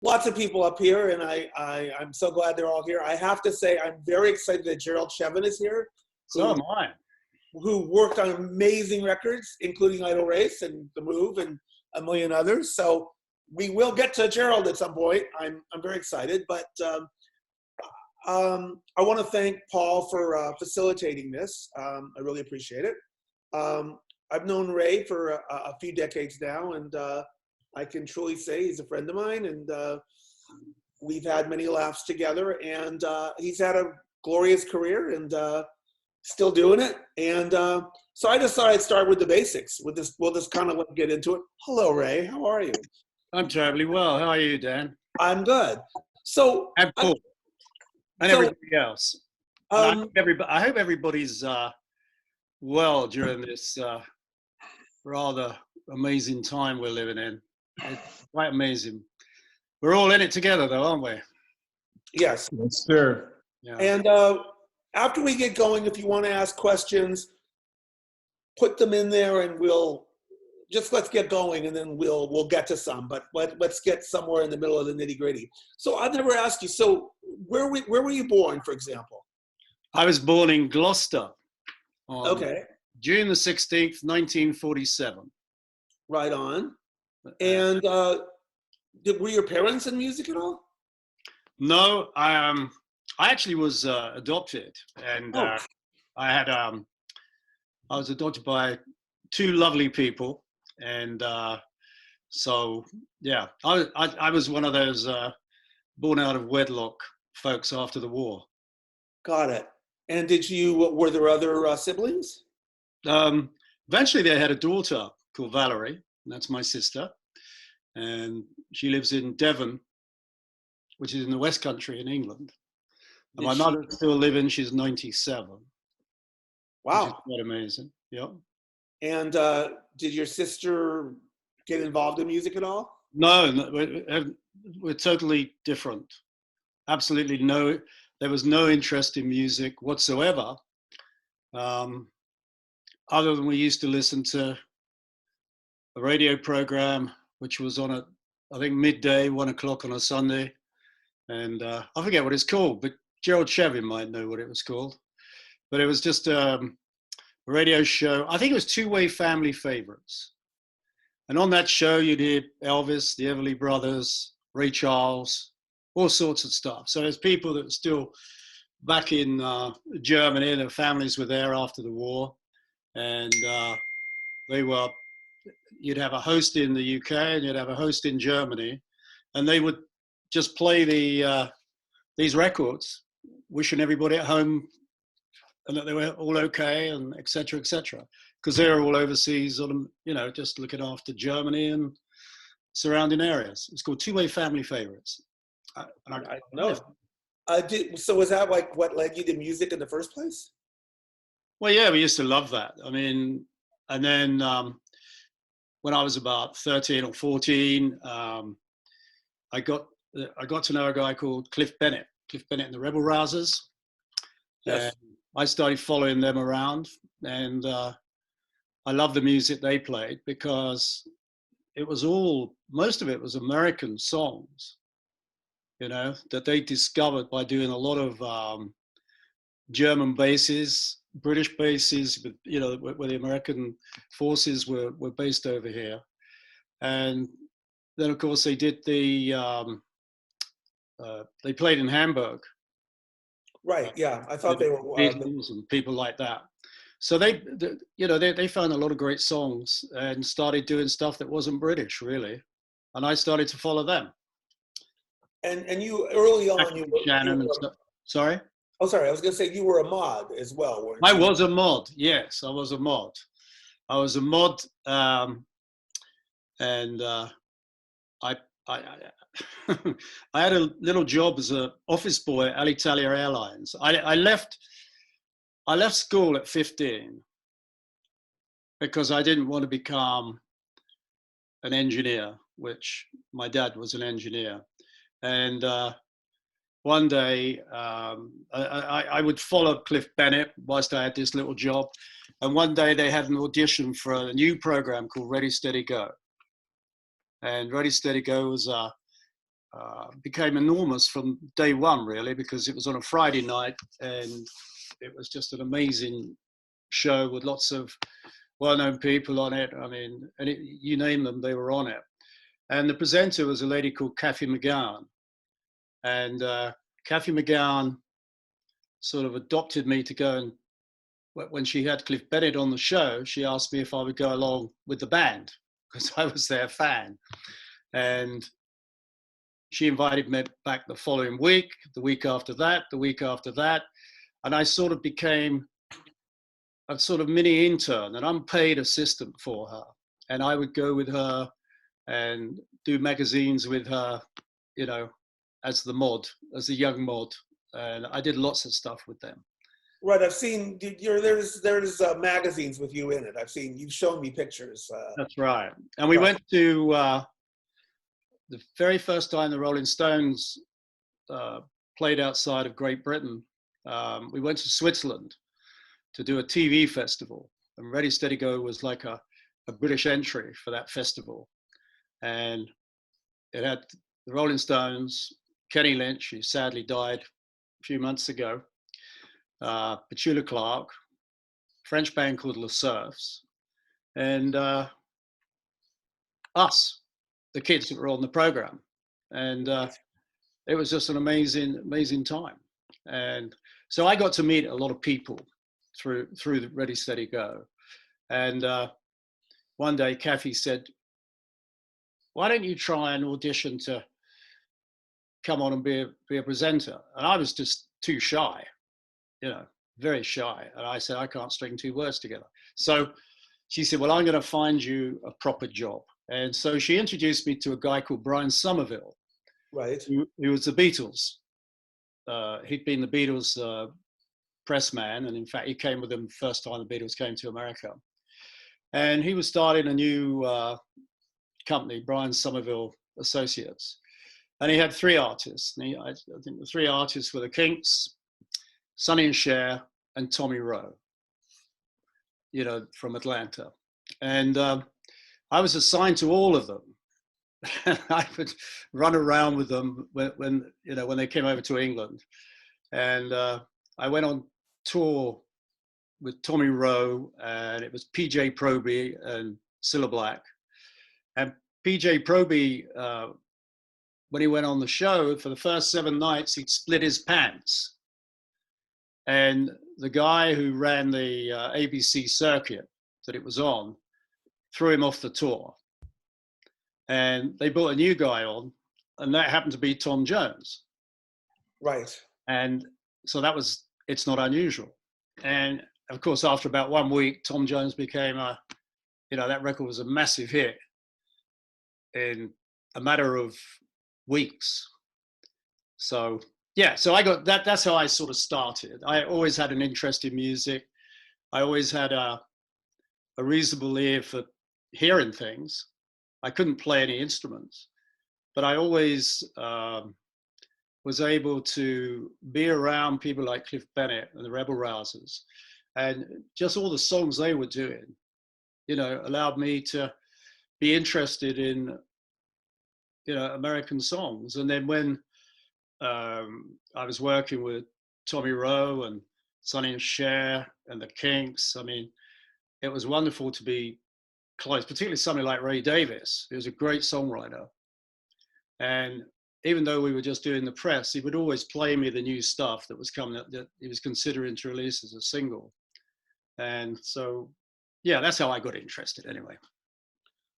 lots of people up here, and I'm so glad they're all here. I have to say, I'm very excited that Gerald Chevin is here. So am I. Who worked on amazing records, including Idle Race and The Move and a million others. So we will get to Gerald at some point. I'm very excited, but I want to thank Paul for facilitating this. I really appreciate it. I've known Ray for a few decades now, and I can truly say he's a friend of mine, and we've had many laughs together, and he's had a glorious career and still doing it. And so I just thought I'd start with the basics. We'll just kind of get into it. Hello, Ray. How are you? I'm terribly well. How are you, Dan? I'm good. So I'm cool. And everybody else. I hope everybody's well during this rather amazing time we're living in. It's quite amazing. We're all in it together, though, aren't we? Yes. Yes, sir. Yeah. And after we get going, if you want to ask questions, put them in there, and let's get going, and then we'll get to some. But let's get somewhere in the middle of the nitty gritty. So I've never asked you. So where were you born, for example? I was born in Gloucester on Okay. June the 16th, 1947. Right on. And were your parents in music at all? No, I actually was adopted, and I was adopted by two lovely people, and so yeah, I was one of those born out of wedlock folks after the war. Got it. And were there other siblings? Eventually, they had a daughter called Valerie, and that's my sister, and she lives in Devon, which is in the West Country in England. And my mother's still living. She's 97. Wow. Which is quite amazing. Yeah. And did your sister get involved in music at all? No, we're totally different. Absolutely no. There was no interest in music whatsoever. Other than we used to listen to a radio program, which was on at, I think, midday, 1 o'clock on a Sunday. And I forget what it's called, but Gerald Chevin might know what it was called. But it was just a radio show. I think it was Two-Way Family Favorites. And on that show, you did Elvis, the Everly Brothers, Ray Charles, all sorts of stuff. So there's people that were still back in Germany, their families were there after the war. And you'd have a host in the UK and you'd have a host in Germany. And they would just play these records, wishing everybody at home and that they were all okay, and et cetera, because they're all overseas, just looking after Germany and surrounding areas. It's called Two-Way Family Favorites. I know. So was that like what led you to music in the first place? Well, yeah, we used to love that. I mean, and then when I was about 13 or 14, I got to know a guy called Cliff Bennett and the Rebel Rousers. Yes. And I started following them around, and I loved the music they played because most of it was American songs, that they discovered by doing a lot of German bases, British bases, where the American forces were based over here. And then, of course, they did they played in Hamburg. Right. Yeah, I thought they were Beatles and people like that. So they found a lot of great songs and started doing stuff that wasn't British, really. And I started to follow them. And you early on, Shannon and stuff. Sorry. Oh, sorry. I was going to say you were a mod as well, weren't you? I was a mod. Yes, I was a mod. And I had a little job as an office boy at Alitalia Airlines. I left school at 15 because I didn't want to become an engineer, which my dad was an engineer. And one day I would follow Cliff Bennett whilst I had this little job. And one day they had an audition for a new program called Ready, Steady, Go. And Ready, Steady, Go was became enormous from day one, really, because it was on a Friday night and it was just an amazing show with lots of well-known people on it. I mean, you name them, they were on it. And the presenter was a lady called Kathy McGowan. And Kathy McGowan sort of adopted me to go, and when she had Cliff Bennett on the show, she asked me if I would go along with the band because I was their fan. And she invited me back the following week, the week after that, the week after that. And I sort of became a sort of mini intern, an unpaid assistant for her. And I would go with her and do magazines with her, you know, as the young mod. And I did lots of stuff with them. Right, I've seen there's magazines with you in it. You've shown me pictures. That's right. And we went to the very first time the Rolling Stones played outside of Great Britain. We went to Switzerland to do a TV festival, and Ready Steady Go was like a British entry for that festival. And it had the Rolling Stones, Kenny Lynch, who sadly died a few months ago, Petula Clark, French band called Le Surfs, and us, the kids that were on the program. And it was just an amazing time. And so I got to meet a lot of people through the Ready Steady Go. And one day Kathy said, why don't you try and audition to come on and be a presenter? And I was just too shy, very shy. And I said, I can't string two words together. So she said, well, I'm going to find you a proper job. And so she introduced me to a guy called Brian Somerville, right? Who was the Beatles. He'd been the Beatles press man. And in fact, he came with them the first time the Beatles came to America. And he was starting a new company, Brian Somerville Associates. And he had three artists. And I think the three artists were the Kinks, Sonny and Cher, and Tommy Rowe, from Atlanta. And I was assigned to all of them. I would run around with them when they came over to England. And I went on tour with Tommy Rowe, and it was PJ Proby and Cilla Black. And PJ Proby, when he went on the show, for the first 7 nights, he'd split his pants. And the guy who ran the ABC circuit that it was on threw him off the tour. And they brought a new guy on, and that happened to be Tom Jones. Right. And so it's not unusual. And of course, after about 1 week, Tom Jones became that record was a massive hit in a matter of weeks. So, yeah, so I got that. That's how I sort of started. I always had an interest in music. I always had a reasonable ear for hearing things. I couldn't play any instruments, but I always was able to be around people like Cliff Bennett and the Rebel Rousers, and just all the songs they were doing, allowed me to be interested in, American songs. And then when I was working with Tommy Rowe and Sonny and Cher and the Kinks, I mean, it was wonderful to be close, particularly somebody like Ray Davies, who was a great songwriter. And even though we were just doing the press, he would always play me the new stuff that was coming up that he was considering to release as a single. And so, yeah, that's how I got interested anyway.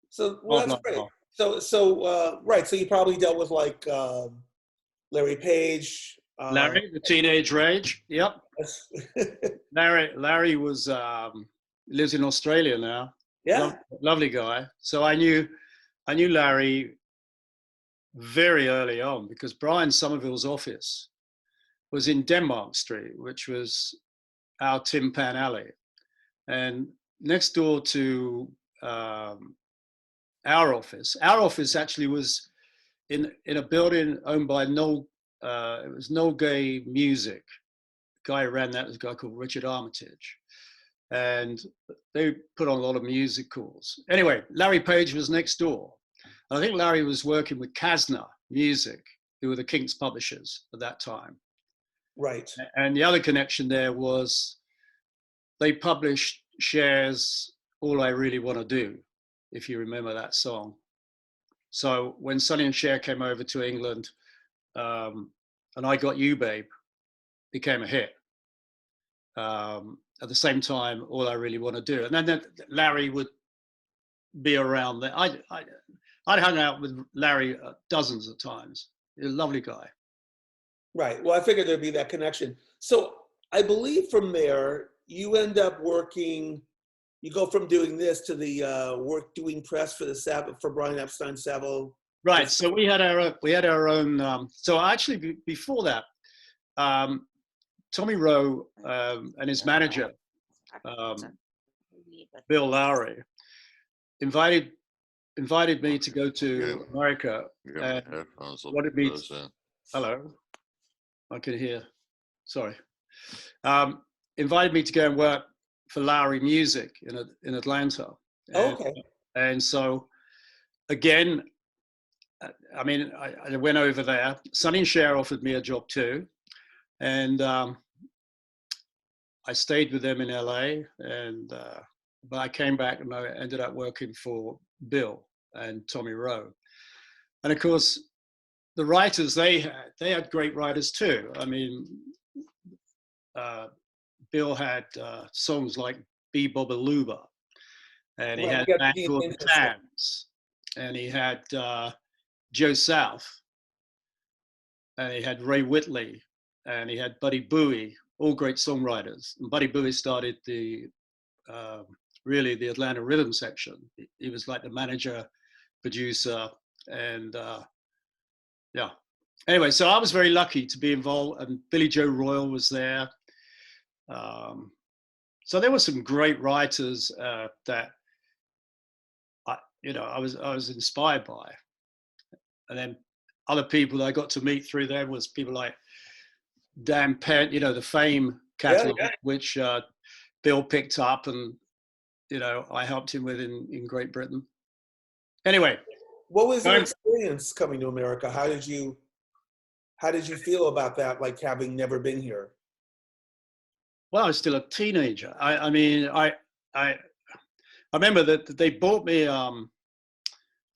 So, well, that's great. So, right. So you probably dealt with like Larry Page. Larry, the Teenage Rage. Yep. Larry was lives in Australia now. Yeah. Lovely guy. So I knew Larry very early on because Brian Somerville's office was in Denmark Street, which was our Tin Pan Alley. And next door to our office actually was in a building owned by Noel, it was Noel Gay Music. The guy who ran that was a guy called Richard Armitage. And they put on a lot of musicals. Anyway, Larry Page was next door. I think Larry was working with Kasner, Music, who were the Kinks publishers at that time. Right. And the other connection there was they published Cher's All I Really Want to Do, if you remember that song. So when Sonny and Cher came over to England, and I Got You, Babe became a hit. At the same time, All I Really Want to Do. And then Larry would be around there. I'd hung out with Larry dozens of times. He's a lovely guy. Right. Well, I figured there'd be that connection. So I believe from there, you end up working, you go from doing this to the work doing press for the Savile, for Brian Epstein Savile. Right. So we had our own. So actually, before that, Tommy Rowe and his manager, Bill Lowry, invited me to go to America. Wanted me to, hello, I can hear. Sorry. Invited me to go and work for Lowry Music in Atlanta. And, okay. And so, again, I mean, I went over there. Sonny and Cher offered me a job too, and I stayed with them in LA. And but I came back and I ended up working for Bill and Tommy Rowe. And of course, the writers they had great writers too. I mean, Bill had songs like Bee Bobba Luba, and he had a band called the Tams, and he had Joe South, and he had Ray Whitley, and he had Buddy Bowie, all great songwriters. And Buddy Bowie started the really the Atlanta rhythm section. He was like the manager, producer, and yeah. Anyway, so I was very lucky to be involved, and Billy Joe Royal was there. So there were some great writers that I was inspired by, and then other people that I got to meet through them was people like Dan Penn, the Fame catalog, which Bill picked up, and I helped him with in Great Britain. Anyway, what was your experience coming to America? How did you feel about that? Like having never been here? Well, I was still a teenager. I mean, I remember that they bought me.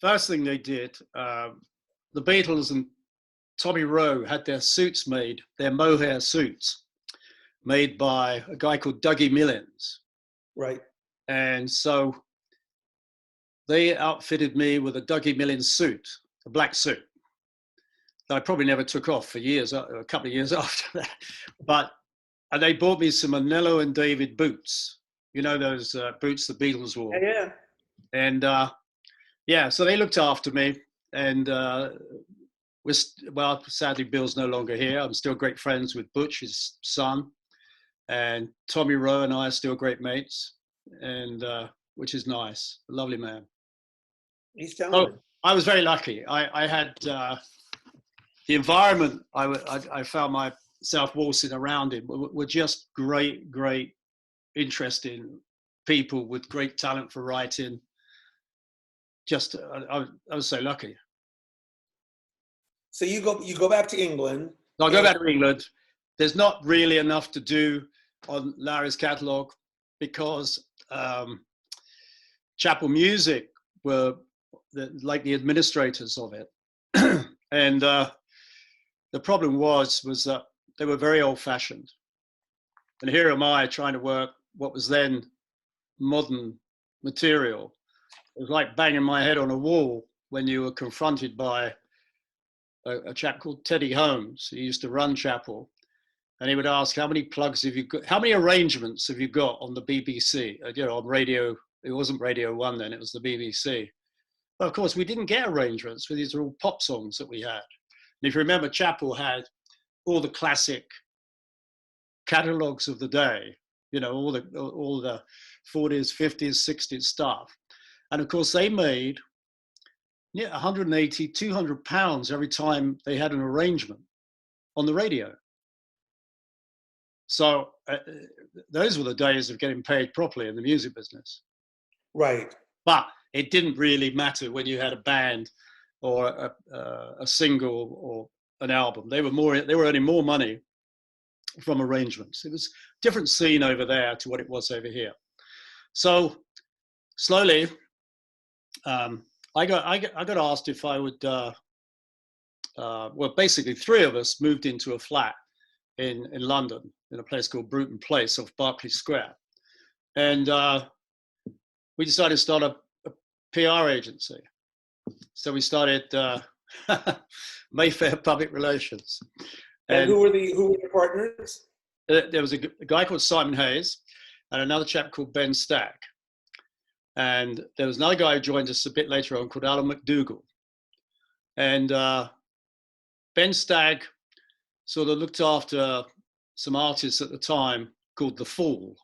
First thing they did, the Beatles and Tommy Rowe had their suits made, their mohair suits, made by a guy called Dougie Millins. Right. And so they outfitted me with a Dougie Millins suit, a black suit, that I probably never took off for years, a couple of years after that. And they bought me some Anello and David boots. Those boots the Beatles wore. Yeah. And so they looked after me. And sadly, Bill's no longer here. I'm still great friends with Butch, his son. And Tommy Rowe and I are still great mates, and which is nice. A lovely man. He's talented. I was very lucky. I had the environment I found myself waltzing around in were just great, interesting people with great talent for writing. Just, I was so lucky. So you go back to England. I go back to England. There's not really enough to do on Larry's catalog because Chapel Music were like the administrators of it. And the problem was that they were very old-fashioned. And here am I trying to work what was then modern material. It was like banging my head on a wall when you were confronted by a chap called Teddy Holmes. He used to run Chapel. And he would ask, how many plugs have you got? How many arrangements have you got on the BBC? On radio, it wasn't Radio 1 then, it was the BBC. Well, of course, we didn't get arrangements. These are all pop songs that we had. And if you remember, Chapel had all the classic catalogs of the day, all the 40s, 50s, 60s stuff. And of course, they made 180, 200 pounds every time they had an arrangement on the radio. So those were the days of getting paid properly in the music business. Right. But it didn't really matter when you had a band or a single or an album. They were earning more money from arrangements. It was a different scene over there to what it was over here. So slowly, I got asked if I would. Well, basically, three of us moved into a flat in London, in a place called Bruton Place off Berkeley Square, and we decided to start a PR agency. So we started Mayfair Public Relations. And who were the partners? There was a guy called Simon Hayes and another chap called Ben Stack. And there was another guy who joined us a bit later on called Alan McDougall. And Ben Stack sort of looked after some artists at the time called The Fall.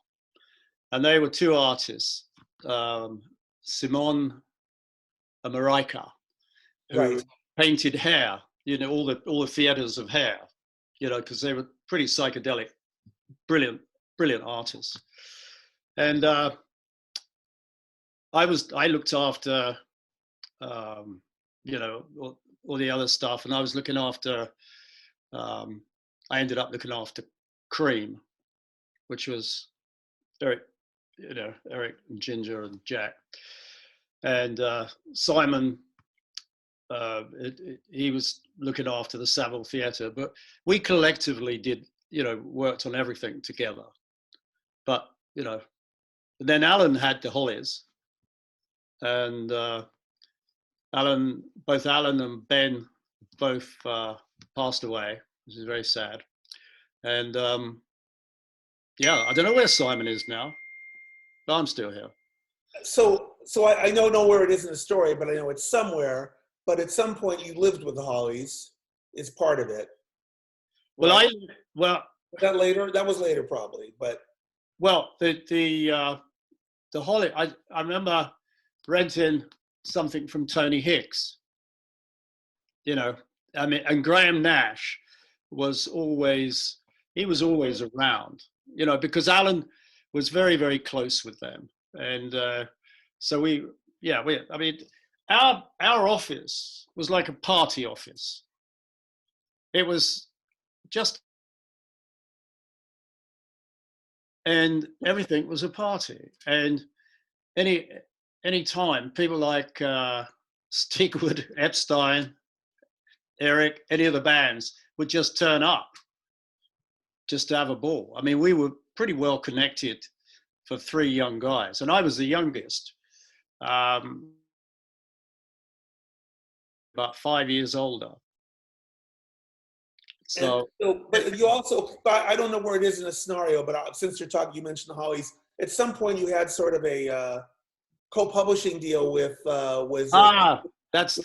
And they were two artists, Simone and Marika, who painted hair, all the theaters of hair, because they were pretty psychedelic, brilliant artists. And I looked after, all the other stuff, and I was looking after, I ended up looking after Cream, which was Eric and Ginger and Jack. And Simon, he was looking after the Savile Theatre, but we collectively did, worked on everything together. But, and then Alan had the Hollies, and both Alan and Ben both passed away, which is very sad. And I don't know where Simon is now, but I'm still here. So I don't know where it is in the story, but I know it's somewhere. But at some point, you lived with the Hollies. Is part of it. Right? Was that later? That was later, probably. But the Holly. I remember renting something from Tony Hicks. And Graham Nash was always around. Because Alan was very, very close with them. And so our office was like a party office. It was just, and everything was a party. And any time, people like Stigwood, Epstein, Eric, any of the bands would just turn up just to have a ball. I mean, we were pretty well connected for three young guys, and I was the youngest, about 5 years older. So but you also, I don't know where it is in the scenario, but since you're talking, you mentioned the Hollies. At some point, you had sort of a co-publishing deal with that's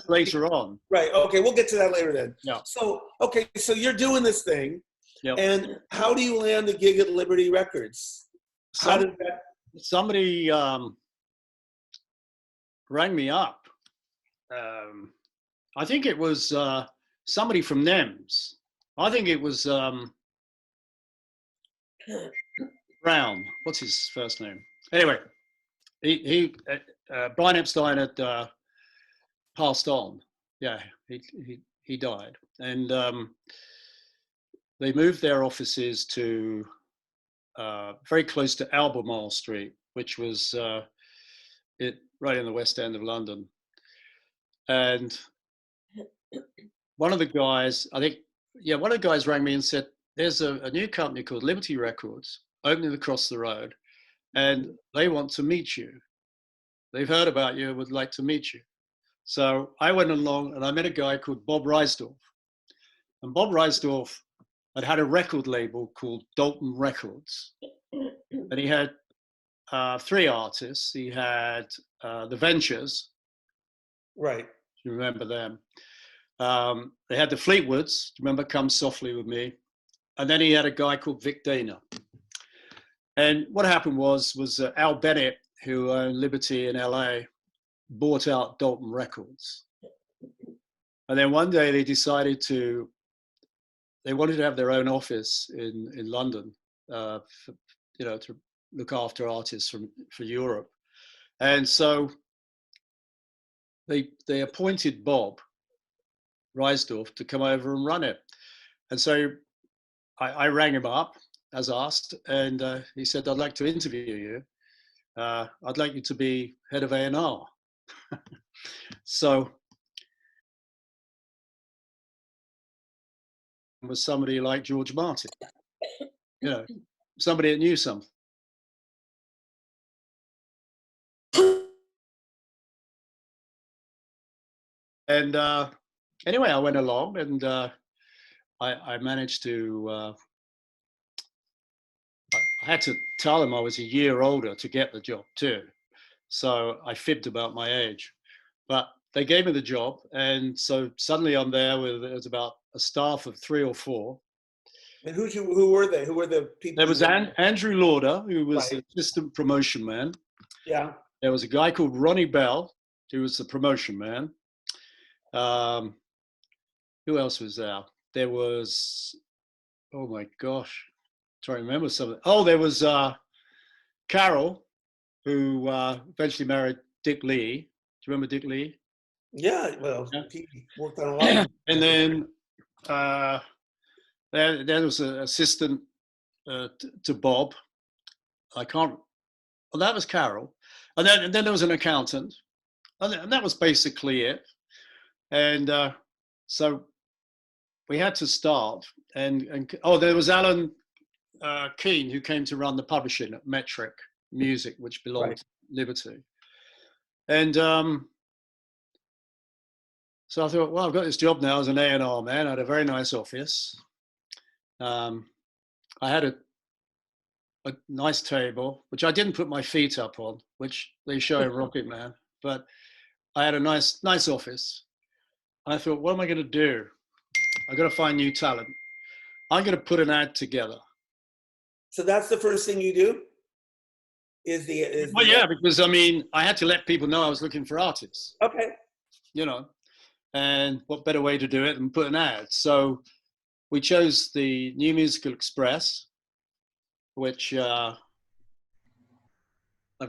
later on. Right. Okay, we'll get to that later then. Yeah. So you're doing this thing, yep. And how do you land the gig at Liberty Records? Somebody rang me up. I think it was somebody from NEMS. I think it was Brown. What's his first name? Anyway, he Brian Epstein had passed on. Yeah, he died, and they moved their offices to very close to Albemarle Street, which was right in the West End of London. And one of the guys rang me and said, there's a new company called Liberty Records opening across the road, and they want to meet you. They've heard about you, would like to meet you. So I went along and I met a guy called Bob Reisdorf. And Bob Reisdorf had a record label called Dalton Records. And he had three artists. He had the Ventures. Right. You remember them. They had the Fleetwoods. Remember Come Softly With Me? And then he had a guy called Vic Dana. And what happened was Al Bennett, who owned Liberty in LA, bought out Dalton Records. And then one day they decided they wanted to have their own office in London, to look after artists for Europe. And so they appointed Bob Reisdorf to come over and run it. And so I rang him up as asked, and he said, "I'd like to interview you. I'd like you to be head of A&R." So it was somebody like George Martin, you know, somebody that knew something. And anyway, I went along, and I managed to. I had to tell them I was a year older to get the job too, so I fibbed about my age. But they gave me the job, and so suddenly I'm there with it was about a staff of 3 or 4. And who were they? Who were the people? There was Andrew Lauder, who was Right. the assistant promotion man. Yeah. There was a guy called Ronnie Bell, who was the promotion man. Who else was there? There was, oh my gosh, trying to remember something. Oh, there was Carol, who eventually married Dick Lee. Do you remember Dick Lee? Yeah. Well, Yeah. he worked on a lot. And then there was an assistant to Bob. I can't. Well, that was Carol, and then there was an accountant, and that was basically it. And so we had to start. And there was Alan Keane, who came to run the publishing at Metric Music, which belonged to Liberty. And so I thought, well, I've got this job now as an A&R man. I had a very nice office. I had a nice table, which I didn't put my feet up on, which they show in Rocket Man. But I had a nice office. And I thought, what am I going to do? I've got to find new talent. I'm going to put an ad together. So that's the first thing you do? Well, yeah, because I mean, I had to let people know I was looking for artists. Okay. You know, and what better way to do it than put an ad? So we chose the New Musical Express, which I've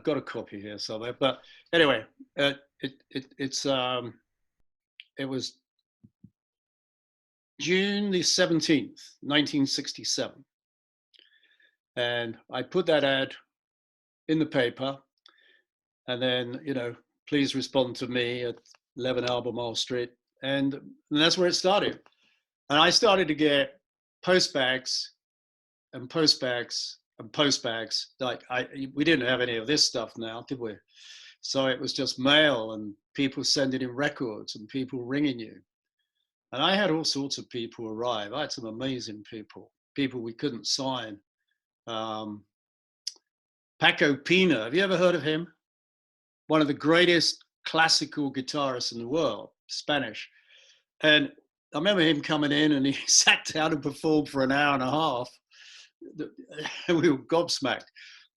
got a copy here somewhere. But anyway, it was June the 17th, 1967. And I put that ad in the paper, and then, please respond to me at 11 Albemarle Street. And that's where it started. And I started to get postbags and postbags and postbags. Like we didn't have any of this stuff now, did we? So it was just mail and people sending in records and people ringing you. And I had all sorts of people arrive. I had some amazing people we couldn't sign. Paco Pina, have you ever heard of him? One of the greatest classical guitarists in the world, Spanish. And I remember him coming in and he sat down and performed for an hour and a half. We were gobsmacked.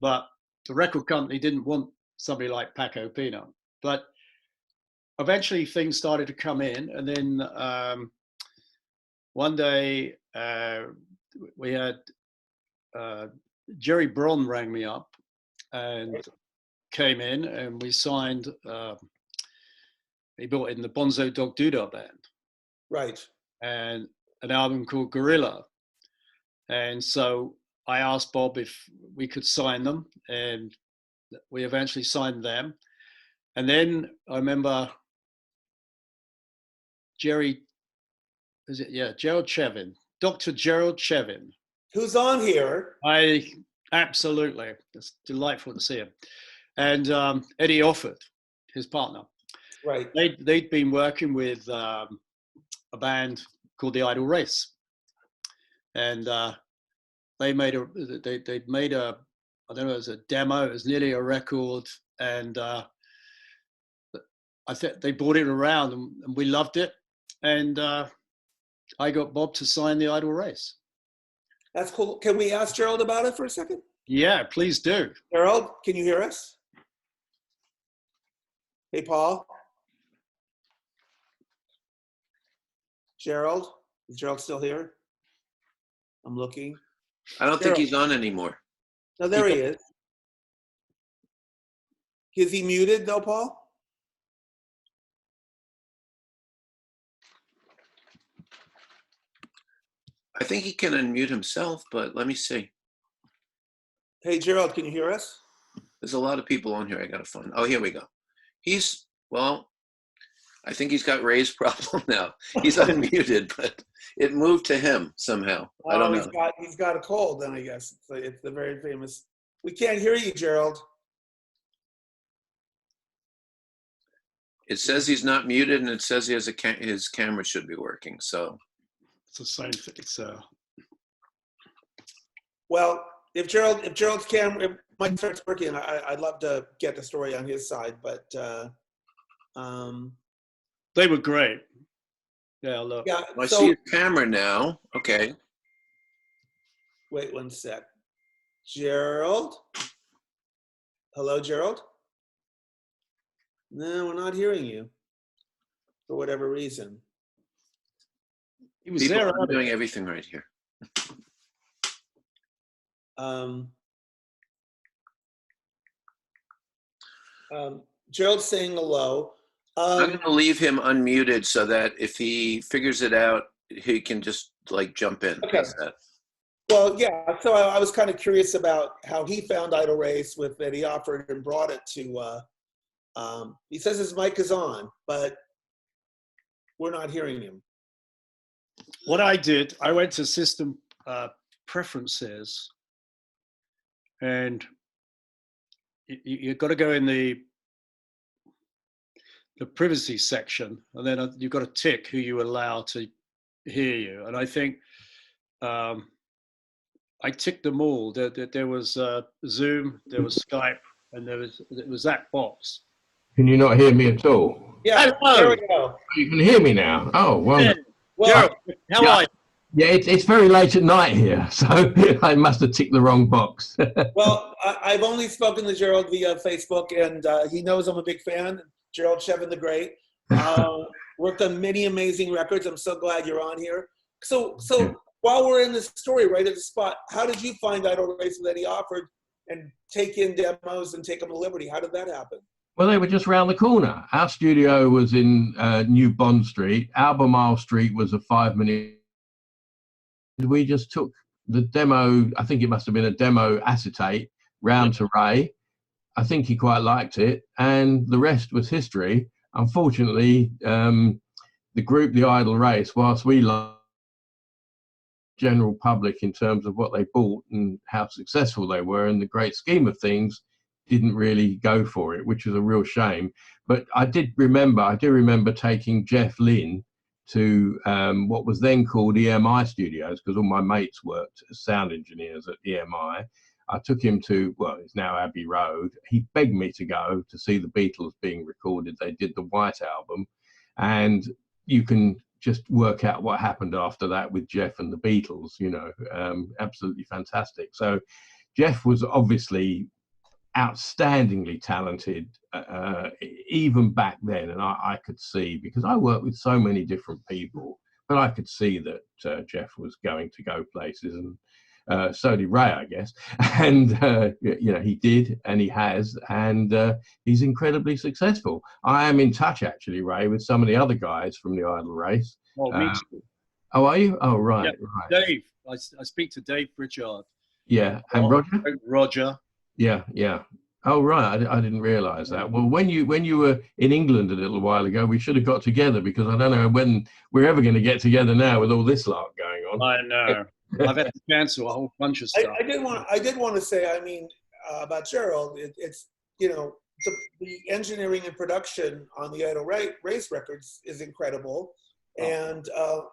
But the record company didn't want somebody like Paco Pina. But eventually things started to come in. And then one day we had Jerry Bron rang me up and came in, and we signed. He brought in the Bonzo Dog Doodah band, right, and an album called Gorilla. And so I asked Bob if we could sign them, and we eventually signed them. And then I remember Gerald Chevin, Dr. Gerald Chevin. Who's on here? Absolutely. It's delightful to see him. And Eddie Offord, his partner. Right. They'd been working with a band called the Idle Race. And they made a, I don't know, it was a demo, it was nearly a record. And I think they brought it around and we loved it. And I got Bob to sign the Idle Race. That's cool. Can we ask Gerald about it for a second? Yeah, please do. Gerald, can you hear us? Hey, Paul. Gerald? Is Gerald still here? I'm looking. I don't think he's on anymore. No, there he is. Is he muted though, Paul? I think he can unmute himself, but let me see. Hey, Gerald, can you hear us? There's a lot of people on here I gotta find. Oh, here we go. Well, I think he's got Ray's problem now. He's unmuted, but it moved to him somehow. I don't know. He's got a cold then, I guess. It's the very famous. We can't hear you, Gerald. It says he's not muted, and it says he has his camera should be working. So It's the same thing. Well, if Gerald's camera, if Mike starts working, I'd love to get the story on his side, but they were great. Yeah, look. yeah. I see your camera now. Okay. Wait one sec. Gerald? Hello, Gerald? No, we're not hearing you for whatever reason. He was People there. are doing everything right here. Gerald's saying hello. I'm going to leave him unmuted so that if he figures it out, he can just like jump in. Okay. Well, yeah. So I was kind of curious about how he found Idle Race with that he offered and brought it to. He says his mic is on, but we're not hearing him. What I did, I went to system preferences, and you've got to go in the privacy section, and then you've got to tick who you allow to hear you. And I think I ticked them all. There was Zoom, there was Skype, and there was that box. Can you not hear me at all? Yeah, hello. There we go. You can hear me now. Oh, wonderful. Well, How are you? Yeah, it's very late at night here, so I must have ticked the wrong box. well, I've only spoken to Gerald via Facebook, and he knows I'm a big fan. Gerald Chevin the Great. Worked on many amazing records. I'm so glad you're on here. So while we're in this story, right at the spot, how did you find Idle Race that he offered and take in demos and take them to Liberty? How did that happen? Well, they were just round the corner. Our studio was in New Bond Street. Albemarle Street was a 5-minute. We just took the demo, I think it must have been a demo acetate, round to Ray. I think he quite liked it, and the rest was history. Unfortunately, the group, the Idle Race, whilst we liked the general public in terms of what they bought and how successful they were in the great scheme of things, didn't really go for it, which was a real shame. But I do remember taking Jeff Lynne to what was then called EMI Studios, because all my mates worked as sound engineers at EMI. I took him to, well, it's now Abbey Road. He begged me to go to see the Beatles being recorded. They did the White Album, and you can just work out what happened after that with Jeff and the Beatles, absolutely fantastic. So Jeff was obviously outstandingly talented, even back then, and I could see, because I worked with so many different people, but I could see that Jeff was going to go places, and so did Ray, I guess. And he did, and he has, and he's incredibly successful. I am in touch, actually, Ray, with some of the other guys from the Idle Race. Oh, me too. Oh, are you? Oh, right, Yeah, right. Dave, I speak to Dave Pritchard. Yeah, and Roger? Roger. Yeah. Oh, right. I didn't realise that. Well, when you were in England a little while ago, we should have got together, because I don't know when we're ever going to get together now with all this lark going on. I know. I've had to cancel a whole bunch of stuff. I did want to say, about Gerald, it's the engineering and production on the Idle Race records is incredible. And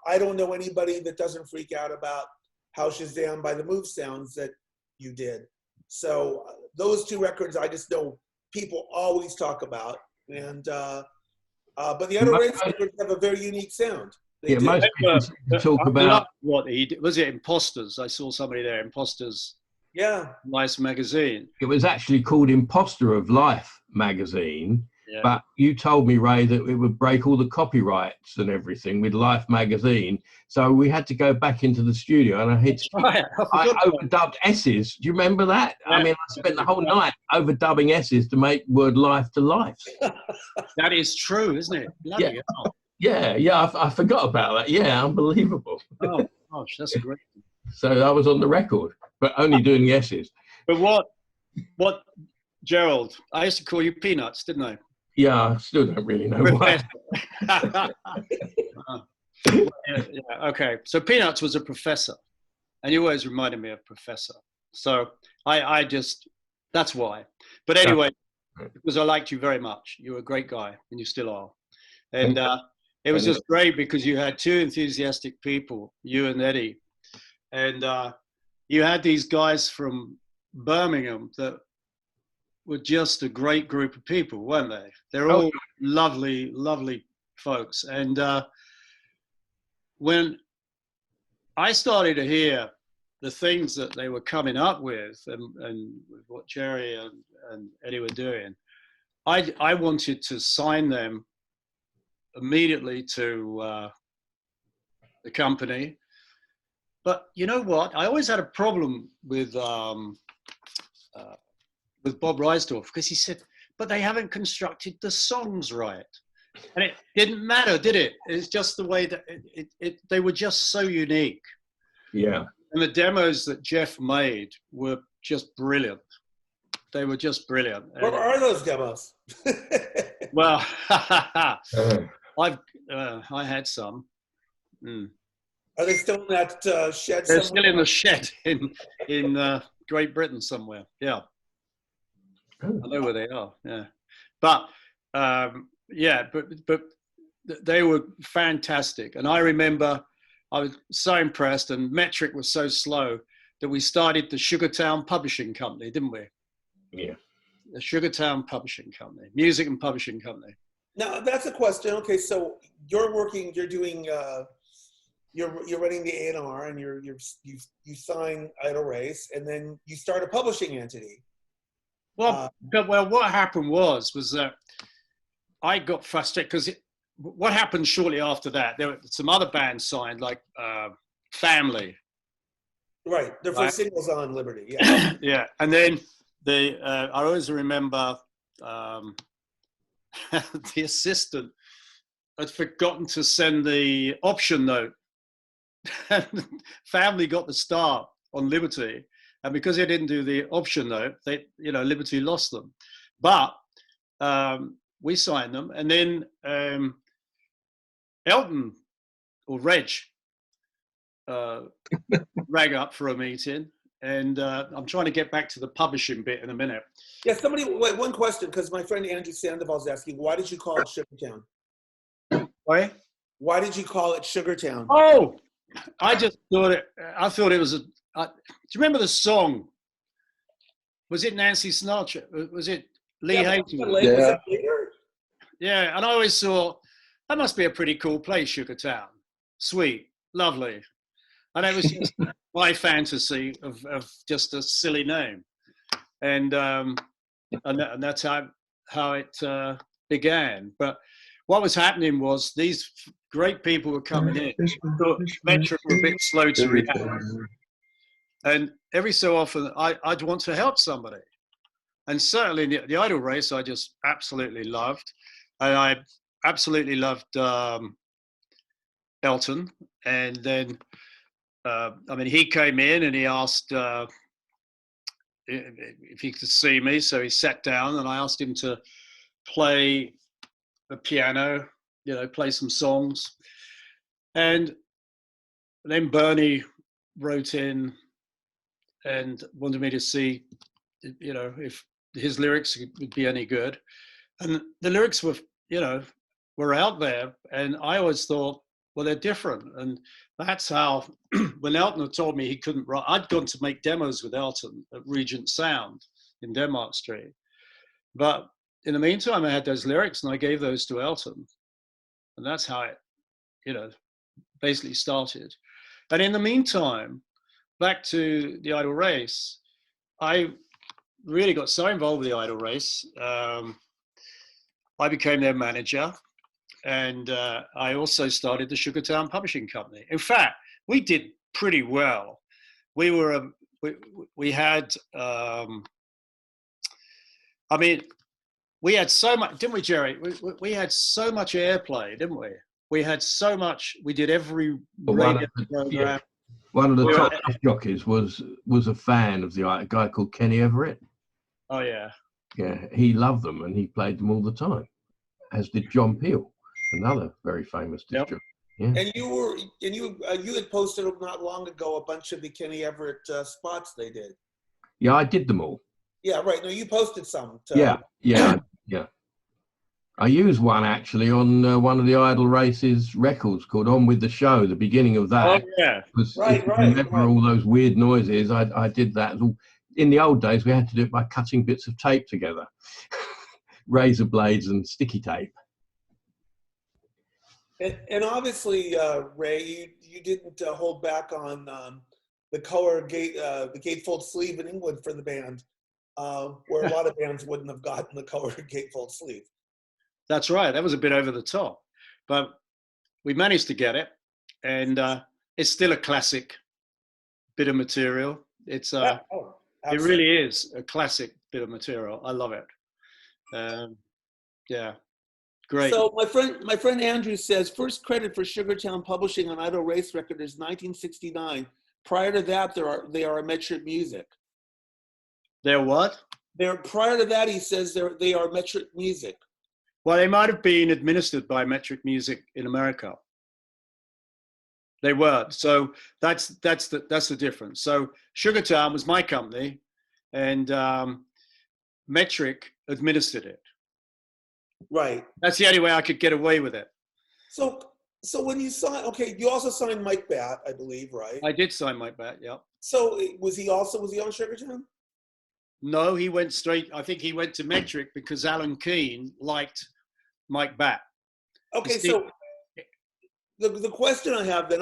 I don't know anybody that doesn't freak out about how Shazam by the Move sounds that you did. So those two records, I just know people always talk about. And but the Idle Race records have a very unique sound. Most people talk about what he did. Was it Imposters? I saw somebody there. Imposters. Yeah. Nice magazine. It was actually called Imposter of Life magazine. Yeah. But you told me, Ray, that it would break all the copyrights and everything with Life magazine. So we had to go back into the studio, and I overdubbed S's. Do you remember that? Yeah. I spent the whole night overdubbing S's to make word life to life. That is true, isn't it? Yeah, I forgot about that. Yeah, unbelievable. Oh gosh, that's great. So I was on the record, but only doing the S's. But what, Gerald? I used to call you Peanuts, didn't I? Yeah, I still don't really know why. Yeah, okay. So Peanuts was a professor, and you always reminded me of Professor. So I just, that's why. But anyway, because I liked you very much. You were a great guy, and you still are. And it was just great because you had two enthusiastic people, you and Eddie. And you had these guys from Birmingham that were just a great group of people, weren't they? They're all lovely, lovely folks. And when I started to hear the things that they were coming up with and what Jerry and Eddie were doing, I wanted to sign them immediately to the company. But you know what? I always had a problem with Bob Reisdorf, because he said, but they haven't constructed the songs right. And it didn't matter, did it? It's just the way that they were just so unique. Yeah. And the demos that Jeff made were just brilliant. They were just brilliant. Where are those demos? Well, I had some. Mm. Are they still in that shed? They're still in the shed in Great Britain somewhere. Yeah. I know where they are. Yeah. But but they were fantastic. And I remember I was so impressed, and Metric was so slow that we started the Sugartown Publishing Company, didn't we? Yeah. The Sugartown Publishing Company, music and publishing company. Now that's a question. Okay, so you're doing, you're running the A&R, and you sign Idle Race, and then you start a publishing entity. Well, what happened was that I got frustrated because what happened shortly after that, there were some other bands signed, like Family. Right, their first singles on Liberty. Yeah. Yeah, and then I always remember the assistant had forgotten to send the option note. Family got the start on Liberty, and because they didn't do the option note, Liberty lost them. But we signed them, and then Elton or Reg rang up for a meeting, and I'm trying to get back to the publishing bit in a minute. Yeah, wait, one question, because my friend Andrew Sandoval is asking, why did you call it Sugartown? Sorry? Why did you call it Sugartown? Oh, I just thought it was do you remember the song? Was it Nancy Sinatra? Was it Lee Hayton? Yeah. Yeah, and I always thought, that must be a pretty cool place, Sugartown. Sweet, lovely. And it was just my fantasy of just a silly name. And that's how it began. But what was happening was these great people were coming in. Metric were a bit slow to react. And every so often, I'd want to help somebody. And certainly the Idle Race, I just absolutely loved. And I absolutely loved Elton. And then, he came in and he asked if he could see me. So he sat down and I asked him to play the piano, play some songs. And then Bernie wrote in and wanted me to see, if his lyrics would be any good. And the lyrics were out there. And I always thought, well, they're different. And that's how, when Elton had told me he couldn't write, I'd gone to make demos with Elton at Regent Sound in Denmark Street. But in the meantime, I had those lyrics and I gave those to Elton. And that's how it, basically started. And in the meantime, back to the Idle Race, I really got so involved with the Idle Race. I became their manager. And I also started the Sugartown Publishing Company. In fact, we did pretty well. We were, we had, we had so much, didn't we, Jerry? We had so much airplay, didn't we? We had so much, we did every radio program. One of the top jockeys was a fan of a guy called Kenny Everett. Oh yeah. Yeah, he loved them and he played them all the time, as did John Peel, another very famous disc jockey. Yeah. And you had posted not long ago a bunch of the Kenny Everett spots they did. Yeah, I did them all. Yeah, right. No, you posted some. Yeah. I used one actually on one of the Idol Races records called "On with the Show." The beginning of that. Oh yeah. Right. Remember all those weird noises? I did that. In the old days, we had to do it by cutting bits of tape together, razor blades and sticky tape. And obviously, Ray, you didn't hold back on the gatefold sleeve in England for the band, where a lot of bands wouldn't have gotten the color gatefold sleeve. That's right. That was a bit over the top, but we managed to get it, and it's still a classic bit of material. It's it really is a classic bit of material. I love it. Yeah, great. So my friend Andrew says first credit for Sugartown publishing an Idol Race record is 1969. Prior to that, they are a metric music. They're what? Prior to that, he says they are metric music. Well, they might have been administered by Metric Music in America. They were. So that's the difference. So Sugartown was my company, and Metric administered it. Right. That's the only way I could get away with it. So when you signed, you also signed Mike Batt, I believe, right? I did sign Mike Batt, yeah. So was he on Sugartown? No, he went straight. I think he went to Metric because Alan Keane liked Mike Batt. Okay, so the question I have then,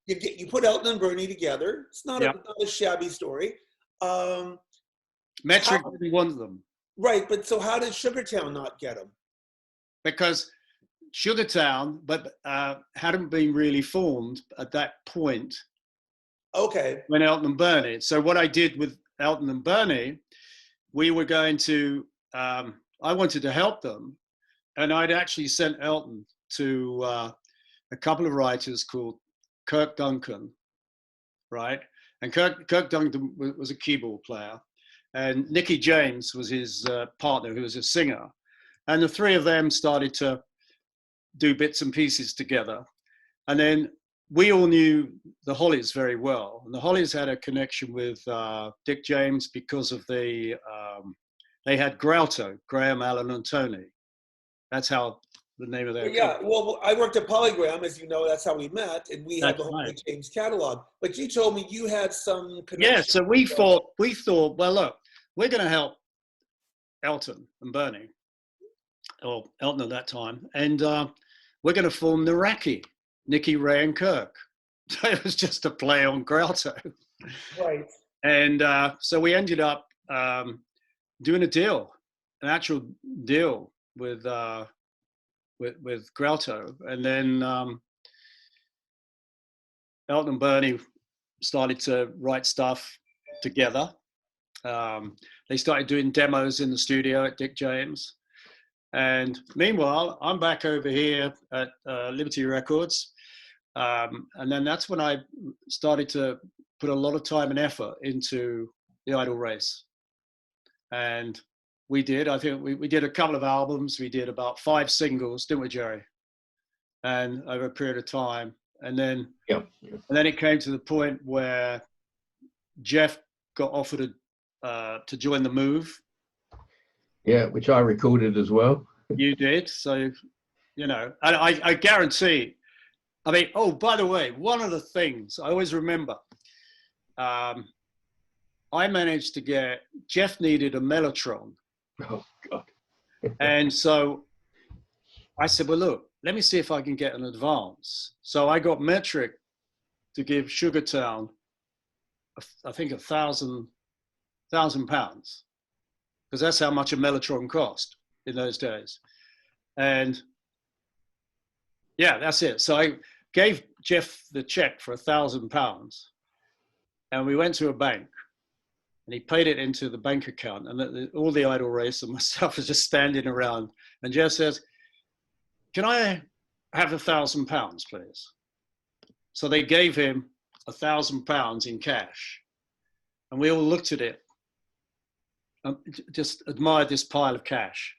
you put Elton and Bernie together. It's not a shabby story. Metric didn't want them. Right, but so how did Sugartown not get them? Because Sugartown, hadn't been really formed at that point. Okay. When Elton and Bernie. So what I did with Elton and Bernie, we were going to, I wanted to help them. And I'd actually sent Elton to a couple of writers called Kirk Duncan, right? And Kirk Duncan was a keyboard player. And Nicky James was his partner, who was a singer. And the three of them started to do bits and pieces together. And then we all knew the Hollies very well. And the Hollies had a connection with Dick James because of they had Grauto, Graham, Allen, and Tony. That's how the name of their company. Well, I worked at Polygram, as you know, that's how we met, and we had the whole Dick James catalog. But you told me you had some connection. Yeah, so we thought, well, look, we're going to help Elton and Bernie, or Elton at that time, and we're going to form Naraki, Nicky, Ray, and Kirk. So it was just a play on Grauto. Right. And so we ended up doing an actual deal with Grauto, and then Elton and Bernie started to write stuff together. They started doing demos in the studio at Dick James, and meanwhile I'm back over here at Liberty Records, and then that's when I started to put a lot of time and effort into the Idol Race. And we did, I think we did a couple of albums. We did about 5 singles, didn't we, Jerry? And over a period of time. And then, and then it came to the point where Jeff got offered to join the Move. Yeah, which I recorded as well. You did. So, you know, and I guarantee, I mean, oh, by the way, one of the things I always remember, I managed to get, Jeff needed a Mellotron. Oh, God. And so I said, well, look, let me see if I can get an advance. So I got Metric to give Sugartown, I think, £1,000, because that's how much a Mellotron cost in those days. And yeah, that's it. So I gave Jeff the check for £1,000, and we went to a bank. And he paid it into the bank account, and all the Idol Race and myself was just standing around. And Jeff says, "Can I have £1,000, please?" So they gave him £1,000 in cash. And we all looked at it and just admired this pile of cash,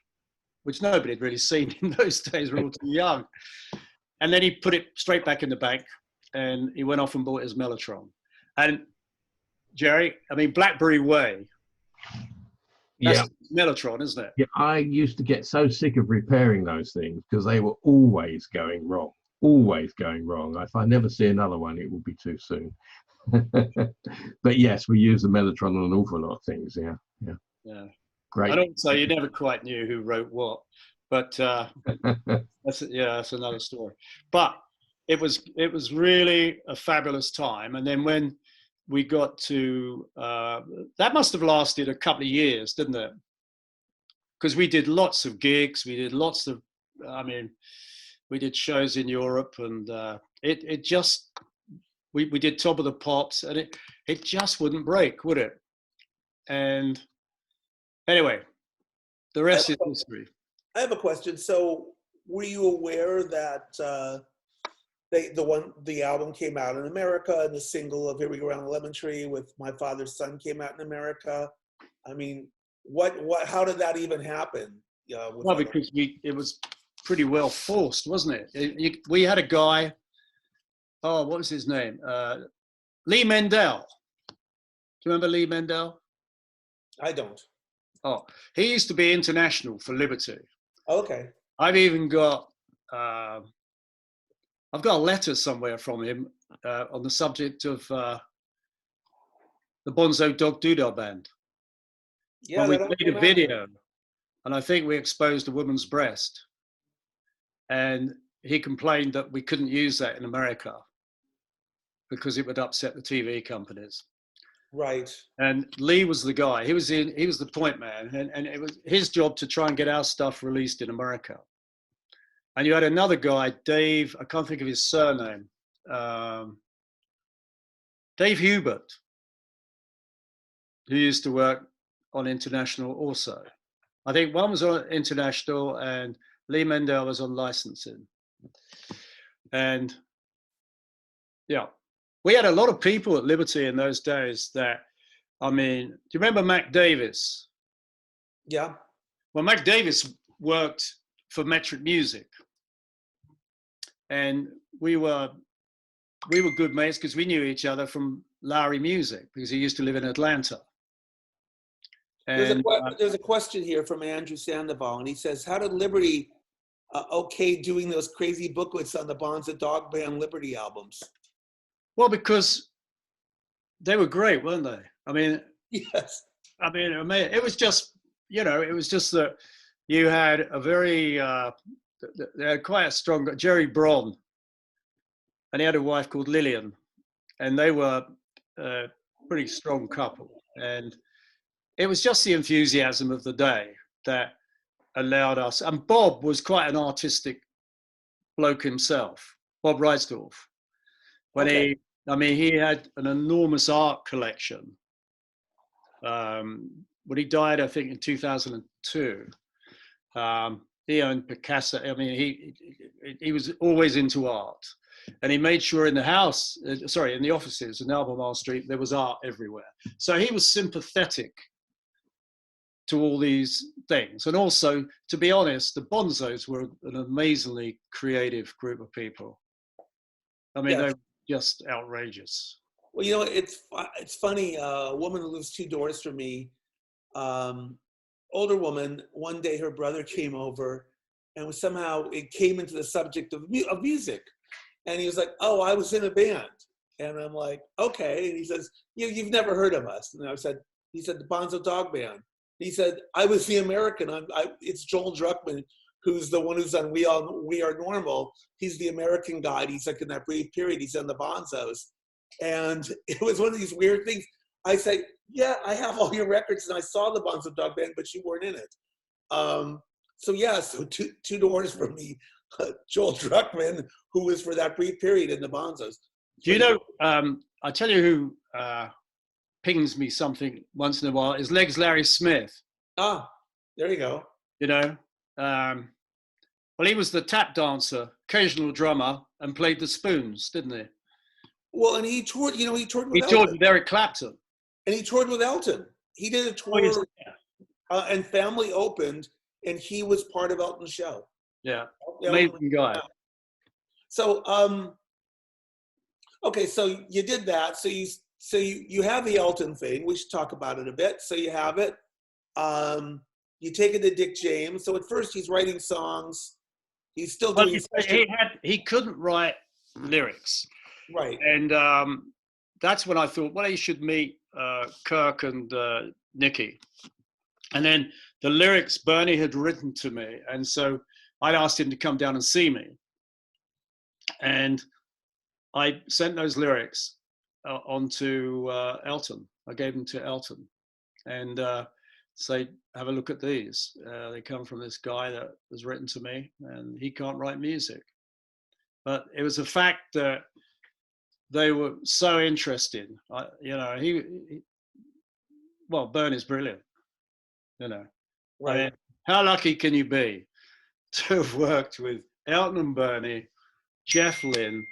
which nobody had really seen in those days. We were all too young. And then he put it straight back in the bank and he went off and bought his Mellotron. And Jerry, I mean, Blackberry Way, that's Mellotron, isn't it? Yeah, I used to get so sick of repairing those things because they were always going wrong. Always going wrong. If I never see another one, it will be too soon. But yes, we use the Mellotron on an awful lot of things. Yeah. Great. I don't say you never quite knew who wrote what, but that's another story. But it was really a fabulous time. And then when we got to that must have lasted a couple of years, didn't it? Because we did lots of gigs. We did lots of, we did shows in Europe, and it just, we did Top of the Pops, and it just wouldn't break, would it? And anyway, the rest is history. I have a question. So were you aware that the album came out in America, and the single of Here We Go Round the Lemon Tree with My Father's Son came out in America? I mean, how did that even happen? Well, because it was pretty well forced, wasn't it? We had a guy, what was his name? Lee Mendel. Do you remember Lee Mendel? I don't. Oh, he used to be international for Liberty. Okay. I've even got, I've got a letter somewhere from him on the subject of the Bonzo Dog Doodah Band. Yeah, we made a video, and I think we exposed a woman's breast. And he complained that we couldn't use that in America because it would upset the TV companies. Right. And Lee was the guy. He was the point man, and it was his job to try and get our stuff released in America. And you had another guy, Dave. I can't think of his surname. Dave Hubert, who used to work on International also. I think one was on International and Lee Mendel was on licensing. And yeah, we had a lot of people at Liberty in those days that, do you remember Mac Davis? Yeah. Well, Mac Davis worked for Metric Music. And we were good mates because we knew each other from Lowry Music because he used to live in Atlanta. And there's a question here from Andrew Sandoval, and he says, how did Liberty doing those crazy booklets on the Bonzo Dog Band Liberty albums? Well, because they were great, weren't they? Yes. It was just, it was just that you had a very, they had quite a strong, Jerry Braun, and he had a wife called Lillian, and they were a pretty strong couple. And it was just the enthusiasm of the day that allowed us. And Bob was quite an artistic bloke himself, Bob Reisdorf. When he had an enormous art collection. When he died, I think in 2002, he owned Picasso. He was always into art. And he made sure in the house, in the offices in Albemarle Street, there was art everywhere. So he was sympathetic to all these things. And also, to be honest, the Bonzos were an amazingly creative group of people. Yes. They were just outrageous. Well, it's funny. A woman who lives 2 doors from me, older woman, one day her brother came over and somehow it came into the subject of music. And he was like, oh, I was in a band. And I'm like, okay. And he says, you've never heard of us. And he said, the Bonzo Dog Band. He said, I was the American. It's Joel Druckmann, who's the one who's on We Are Normal. He's the American guy. He's like in that brief period, he's on the Bonzos. And it was one of these weird things. I say, yeah, I have all your records and I saw the Bonzo Dog Band, but you weren't in it. So two doors from me, Joel Druckmann, who was for that brief period in the Bonzos. Do you know, I tell you who pings me something once in a while is Legs Larry Smith. Ah, there you go. Well, he was the tap dancer, occasional drummer, and played the spoons, didn't he? Well, and he toured. You know, he toured He with toured Elton, with Eric Clapton. and he toured with Elton. He did a Oh, yes. tour, and Family opened, and he was part of Elton's show. Yeah, Elton- amazing guy. So, okay, so you did that. So you have the Elton thing. We should talk about it a bit. So you have it. You take it to Dick James. So at first he's writing songs. He's still But doing. he couldn't write lyrics, Right. and that's when I thought, well, he should meet Kirk and Nicky. And then the lyrics Bernie had written to me, and so I'd asked him to come down and see me, and I sent those lyrics on to Elton. I gave them to Elton, and say, have a look at these. They come from this guy that was written to me, and he can't write music. But it was a fact that they were so interested. You know, well, Bernie's brilliant. You know, Right. I mean, how lucky can you be to have worked with Elton and Bernie, Jeff Lynne?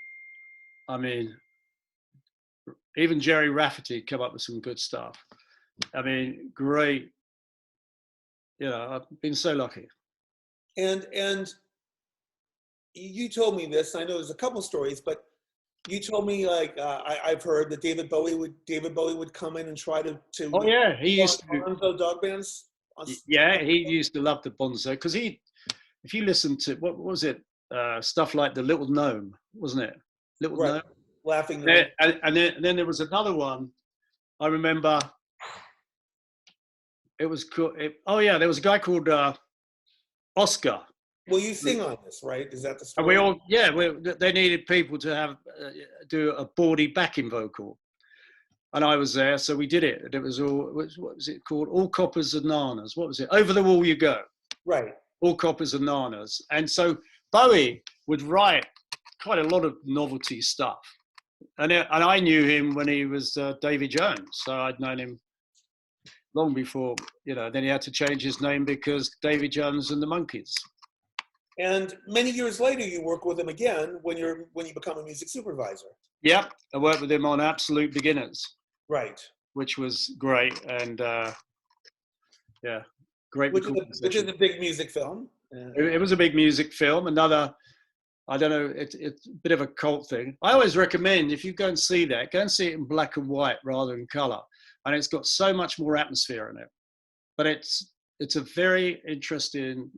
I mean, even Jerry Rafferty come up with some good stuff. I mean, great. You know, I've been so lucky. And you told me this. I know there's a couple stories, but you told me, like, I've heard that David Bowie would come in and try to. Oh yeah, he used to. Bonzo dog bands. Yeah, he used to love the Bonzo because if you listen to what was it, stuff like the Little Gnome, wasn't it? Little Gnome. Laughing. And then there was another one. I remember. It was cool. Oh yeah, there was a guy called Oscar. Well, you sing on this, right? Is that the story? And we all, they needed people to have do a bawdy backing vocal, and I was there, so we did it. And it was all, what was it called? All Coppers and Nanas. What was it? Over the Wall You Go. Right. All Coppers and Nanas. And so Bowie would write quite a lot of novelty stuff, and I knew him when he was Davy Jones, so I'd known him long before, you know. Then he had to change his name because Davy Jones and the Monkees. And many years later, you work with him again when you become a music supervisor. Yep, I worked with him on Absolute Beginners, Right. which was great, and yeah, great. Which is a big music film. It was a big music film. Another, I don't know, it's a bit of a cult thing. I always recommend, if you go and see that, go and see it in black and white rather than color, and it's got so much more atmosphere in it. But it's a very interesting.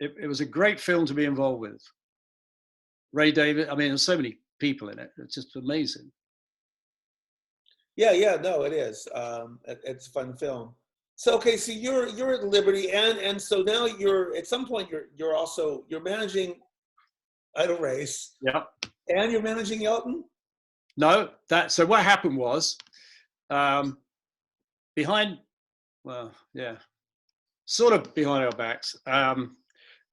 It was a great film to be involved with. Ray David, I mean, there's so many people in it. It's just amazing. Yeah, no, it is. It's a fun film. So okay, so you're at Liberty, and so now you're at some point you're managing Idle Race. Yeah. And you're managing Elton? No, so what happened was, sort of behind our backs,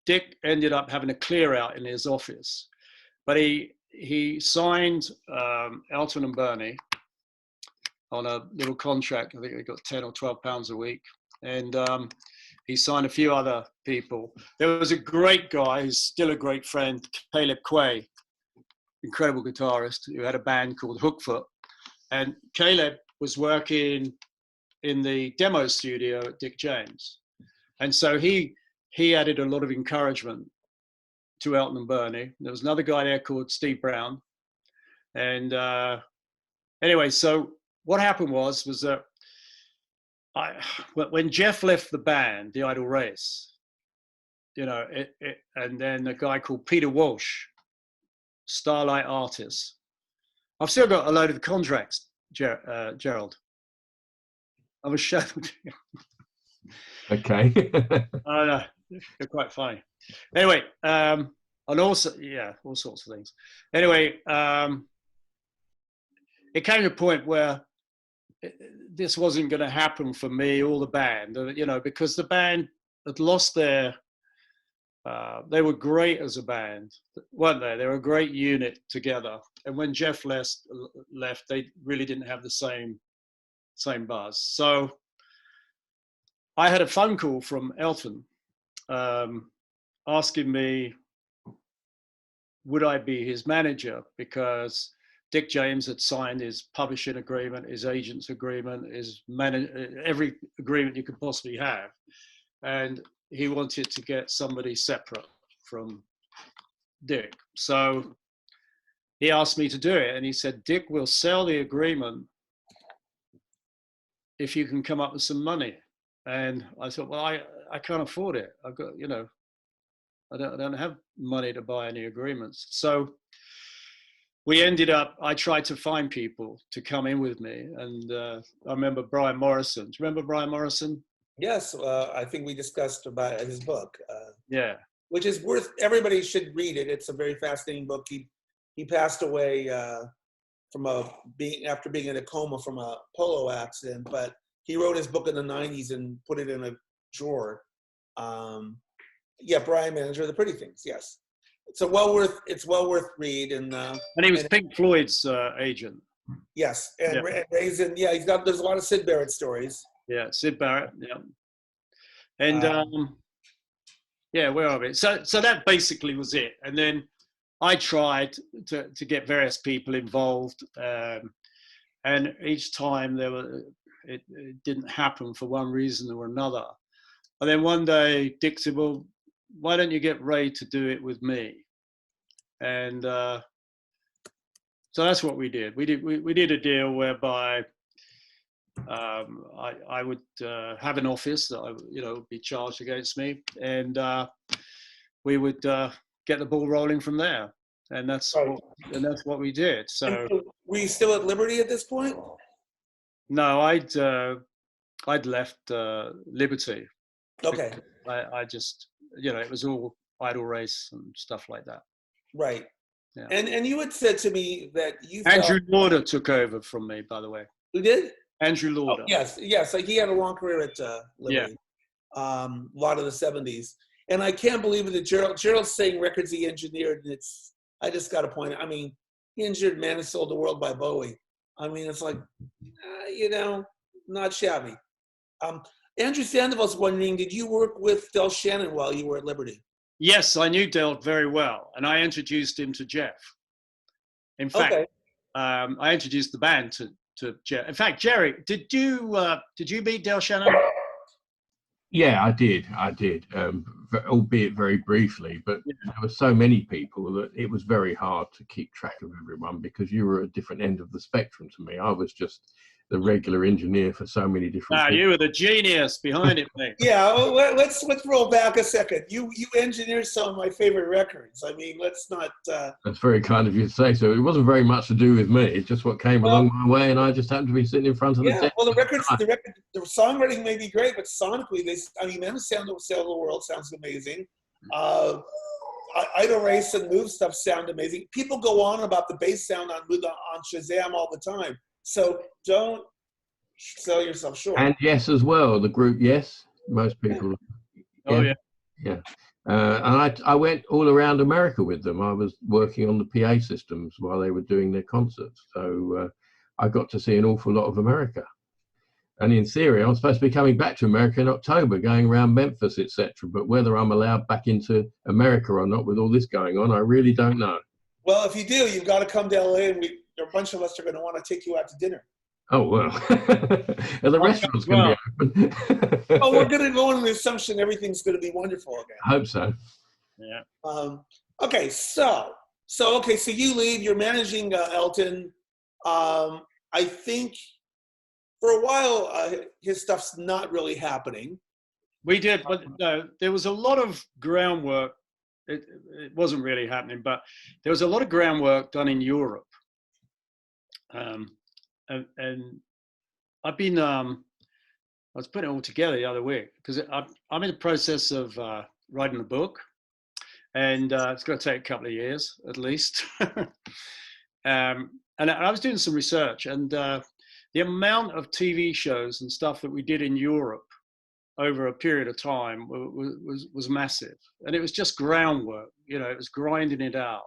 Dick ended up having a clear out in his office, but he signed Elton and Bernie on a little contract. I think they got 10 or 12 pounds a week, and he signed a few other people. There was a great guy who's still a great friend, Caleb Quay, incredible guitarist, who had a band called Hookfoot, and Caleb was working in the demo studio at Dick James, and so he added a lot of encouragement to Elton and Bernie. There was another guy there called Steve Brown. And anyway, so what happened was that when Jeff left the band, the Idle Race, you know, and then a guy called Peter Walsh, Starlight Artists. I've still got a load of the contracts, Gerald. I was showed. Okay. I know. They're quite funny. Anyway, and also, yeah, all sorts of things. Anyway, it came to a point where this wasn't going to happen for me or the band, you know, because the band had lost their, they were great as a band, weren't they? They were a great unit together. And when Jeff left, they really didn't have the same buzz. So I had a phone call from Elton, asking me would I be his manager, because Dick James had signed his publishing agreement, his agent's agreement, every agreement you could possibly have. And he wanted to get somebody separate from Dick. So he asked me to do it. And he said, Dick will sell the agreement if you can come up with some money. And I thought, well, I can't afford it. I've got, I don't have money to buy any agreements. So we ended up, I tried to find people to come in with me. And I remember Brian Morrison. Do you remember Brian Morrison? Yes, I think we discussed about his book. Yeah. Which is everybody should read it. It's a very fascinating book. He passed away after being in a coma from a polo accident, but he wrote his book in the 90s and put it in a drawer. Brian Manager of the Pretty Things. Yes, it's well worth read. And he was Pink Floyd's agent. Yes, and Raisin. Yeah, there's a lot of Syd Barrett stories. Yeah, Syd Barrett. Yeah, and where are we? So that basically was it. And then I tried to get various people involved, and each time it didn't happen for one reason or another. And then one day Dick said, well, why don't you get Ray to do it with me? And so that's what we did. We did a deal whereby I would have an office that would be charged against me, and we would get the ball rolling from there. And that's what we did. So were you still at Liberty at this point? No, I'd left Liberty. Okay. I just, it was all idle race and stuff like that. Right. Yeah. And you had said to me that Andrew Lauder took over from me, by the way. Who did? Andrew Lauder. Oh, yes. Like he had a long career at Liberty. Yeah. A lot of the 70s. And I can't believe it that Gerald's saying records he engineered. And I just got to point out, he engineered Man Who Sold the World by Bowie. It's like, not shabby. Andrew Sandoval's wondering, did you work with Del Shannon while you were at Liberty? Yes, I knew Del very well, and I introduced him to Jeff. In fact, I introduced the band to Jeff. In fact, Jerry, did you meet Del Shannon? Yeah, I did, albeit very briefly. But there were so many people that it was very hard to keep track of everyone because you were at a different end of the spectrum to me. I was just the regular engineer for so many different people. You were the genius behind it, mate. Yeah, well, let's roll back a second. You engineered some of my favorite records. Let's not... That's very kind of you to say so. It wasn't very much to do with me. It's just what came along my way, and I just happened to be sitting in front of the desk. Well, the songwriting may be great, but sonically, Man Who Sold the World sounds amazing. Idle Race and Move stuff sound amazing. People go on about the bass sound on Shazam all the time. So don't sell yourself short. And Yes as well, the group Yes. Most people. Yeah. Yeah. And I went all around America with them. I was working on the PA systems while they were doing their concerts. So I got to see an awful lot of America. And in theory, I'm supposed to be coming back to America in October, going around Memphis, etc. But whether I'm allowed back into America or not with all this going on, I really don't know. Well, if you do, you've got to come to LA, and a bunch of us are going to want to take you out to dinner. Oh, well. The restaurant's going to be open. We're going to go on the assumption everything's going to be wonderful again. I hope so. Yeah. Okay, so you leave, you're managing Elton. I think for a while, his stuff's not really happening. We did, but no, there was a lot of groundwork. It wasn't really happening, but there was a lot of groundwork done in Europe. And I've been, I was putting it all together the other week because I'm in the process of writing a book, and it's going to take a couple of years at least. And I was doing some research, and the amount of TV shows and stuff that we did in Europe over a period of time was massive. And it was just groundwork, it was grinding it out.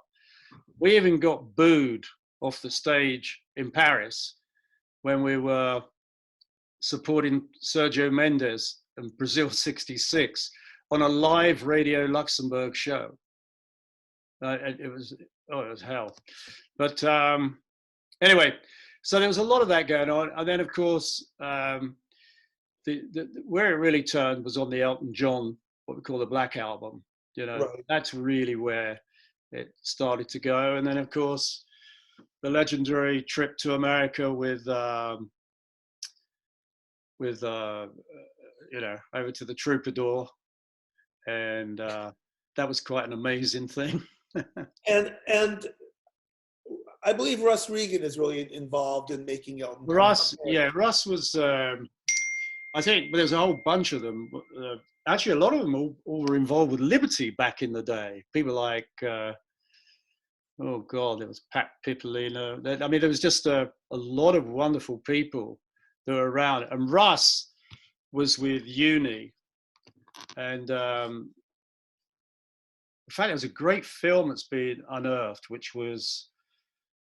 We even got booed off the stage in Paris when we were supporting Sergio Mendes and Brazil 66 on a live Radio Luxembourg show. It was hell. But anyway, so there was a lot of that going on. And then, of course, where it really turned was on the Elton John, what we call the Black Album. You know, Right. that's really where it started to go. And then, of course, the legendary trip to America with you know, over to the Troubadour, and that was quite an amazing thing. And I believe Russ Regan is really involved in making Elton. Russ was. I think there's a whole bunch of them. Actually, a lot of them all were involved with Liberty back in the day. People like, oh God, there was Pat Pippolino. I mean, there was just a lot of wonderful people that were around. And Russ was with Uni. And in fact, there was a great film that's been unearthed, which was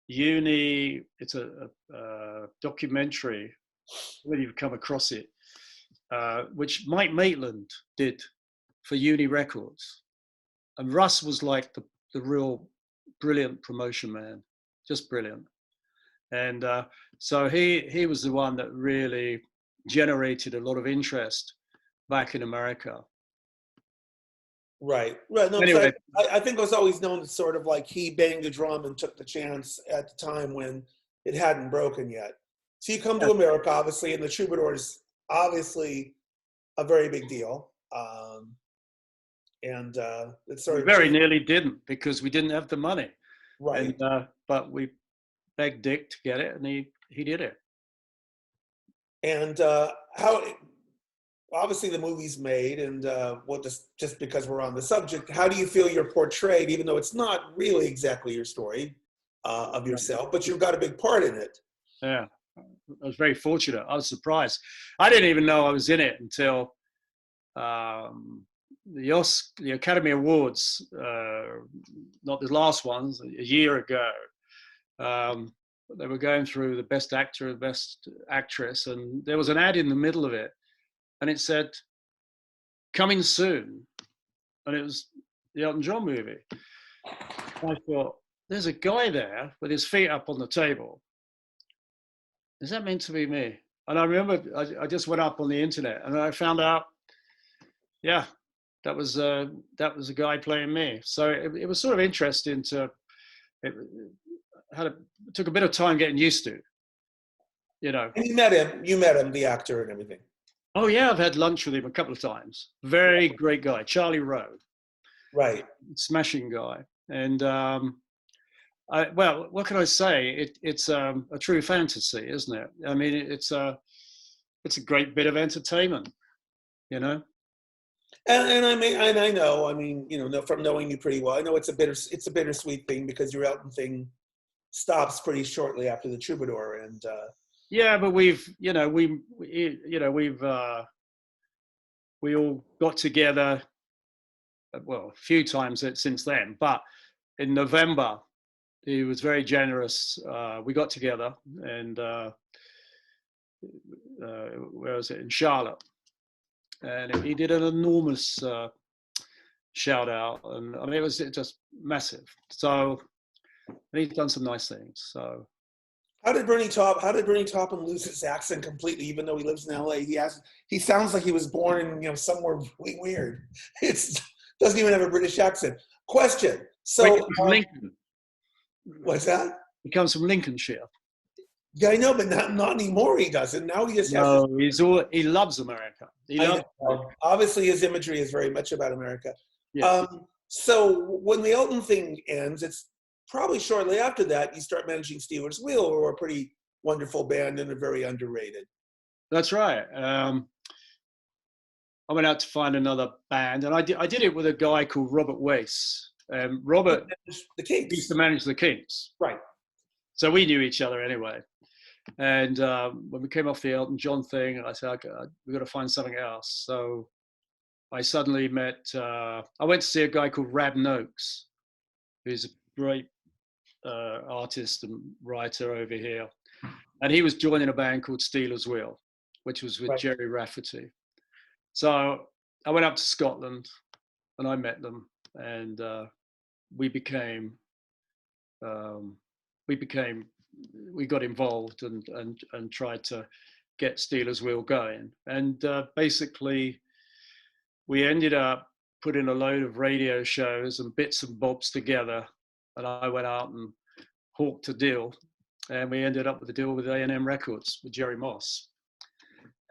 Uni. It's a documentary. Whether you've come across it, which Mike Maitland did for Uni Records, and Russ was like the real brilliant promotion man, just brilliant. And so he was the one that really generated a lot of interest back in America. Right. No, Anyway. I think it was always known as sort of like he banged the drum and took the chance at the time when it hadn't broken yet. So you come to America, obviously, and the Troubadour is obviously a very big deal. And it's sort of very nearly didn't, because we didn't have the money. Right. And, but we begged Dick to get it, and he did it. And how, obviously the movie's made, and well, just because we're on the subject, how do you feel you're portrayed, even though it's not really exactly your story of yourself, but you've got a big part in it? Yeah, I was very fortunate. I was surprised. I didn't even know I was in it until the Academy Awards, not the last ones, a year ago. They were going through the best actor and best actress, and there was an ad in the middle of it, and it said, "Coming soon," and it was the Elton John movie. I thought, there's a guy there with his feet up on the table. Is that meant to be me? And I remember I just went up on the internet and I found out, yeah, that was a guy playing me. So it was sort of interesting it took a bit of time getting used to, you know. And you met him, the actor and everything. Oh yeah, I've had lunch with him a couple of times. Very great guy, Charlie Rowe. Right. Smashing guy. And well, what can I say? It's a true fantasy, isn't it? I mean, it's a great bit of entertainment, you know. And I know. I mean, you know, from knowing you pretty well, I know it's a bittersweet thing because your Elton thing stops pretty shortly after the Troubadour, and yeah, but we all got together, well, a few times since then. But in November, he was very generous. We got together, and where was it? In Charlotte, and he did an enormous shout out, and I mean, it was just massive. So, and he's done some nice things. So. How did Bernie Taupin lose his accent completely, even though he lives in LA? He sounds like he was born in, you know, somewhere really weird. Doesn't even have a British accent. Question. So Lincoln. What's that? He comes from Lincolnshire. Yeah, I know, but not anymore. He doesn't. Now he just has. No, he loves America. Obviously, his imagery is very much about America. Yeah. So when the Elton thing ends, it's probably shortly after that you start managing Steelers Wheel, who are a pretty wonderful band and are very underrated. That's right. I went out to find another band, and I did it with a guy called Robert Wace. Robert the Kinks. used to manage the Kinks. Right. So we knew each other anyway. And when we came off the Elton John thing, I said, we've got to find something else. So I suddenly met, I went to see a guy called Rab Noakes, who's a great artist and writer over here. And he was joining a band called Steelers Wheel, which was with Jerry Rafferty. So I went up to Scotland and I met them, and we became we got involved and tried to get Steelers Wheel going. And basically, we ended up putting a load of radio shows and bits and bobs together. And I went out and hawked a deal. And we ended up with a deal with A&M Records with Jerry Moss.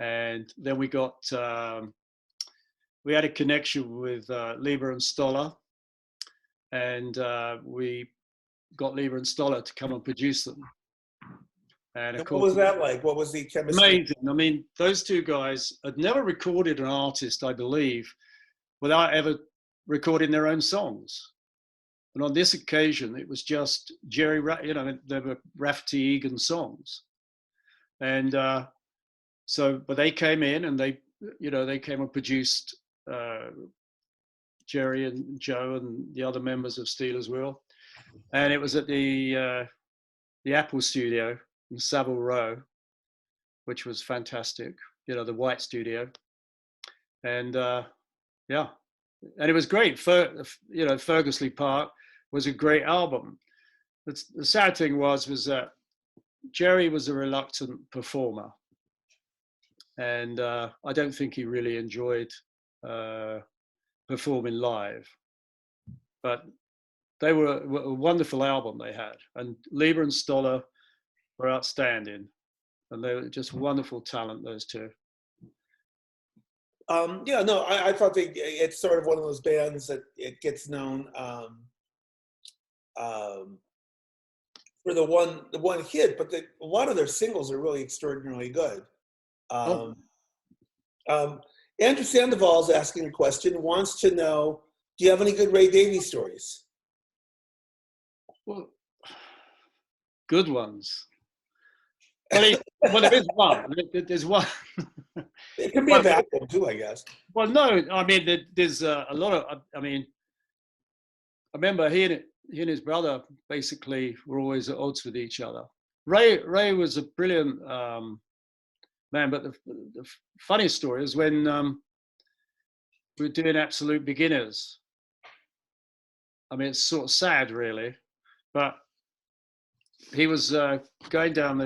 And then we got, we had a connection with Lieber and Stoller. And we got Lieber and Stoller to come and produce them. And of course, what was that like? What was the chemistry? Amazing. I mean, those two guys had never recorded an artist, I believe, without ever recording their own songs. And on this occasion, it was just Jerry, you know, there were Rafferty Egan songs. And but they came in and they came and produced Jerry and Joe and the other members of Steelers Wheel. And it was at the Apple studio in Savile Row, which was fantastic, you know, the white studio. And yeah, and it was great. You know, Fergusley Park was a great album. But the sad thing was that Jerry was a reluctant performer. And I don't think he really enjoyed performing live. But they were a wonderful album they had. And Lieber and Stoller were outstanding. And they were just wonderful talent, those two. Yeah, no, I thought it's sort of one of those bands that it gets known for the one hit, but a lot of their singles are really extraordinarily good. Andrew Sandoval is asking a question, wants to know, do you have any good Ray Davies stories? Well, good ones. Well, there is one. There's one. It could be a bad one too, I guess. Well, no, I mean, there's a lot of, I mean, I remember he and his brother basically were always at odds with each other. Ray was a brilliant man, but the funny story is when we were doing Absolute Beginners. I mean, it's sort of sad, really, but he was going down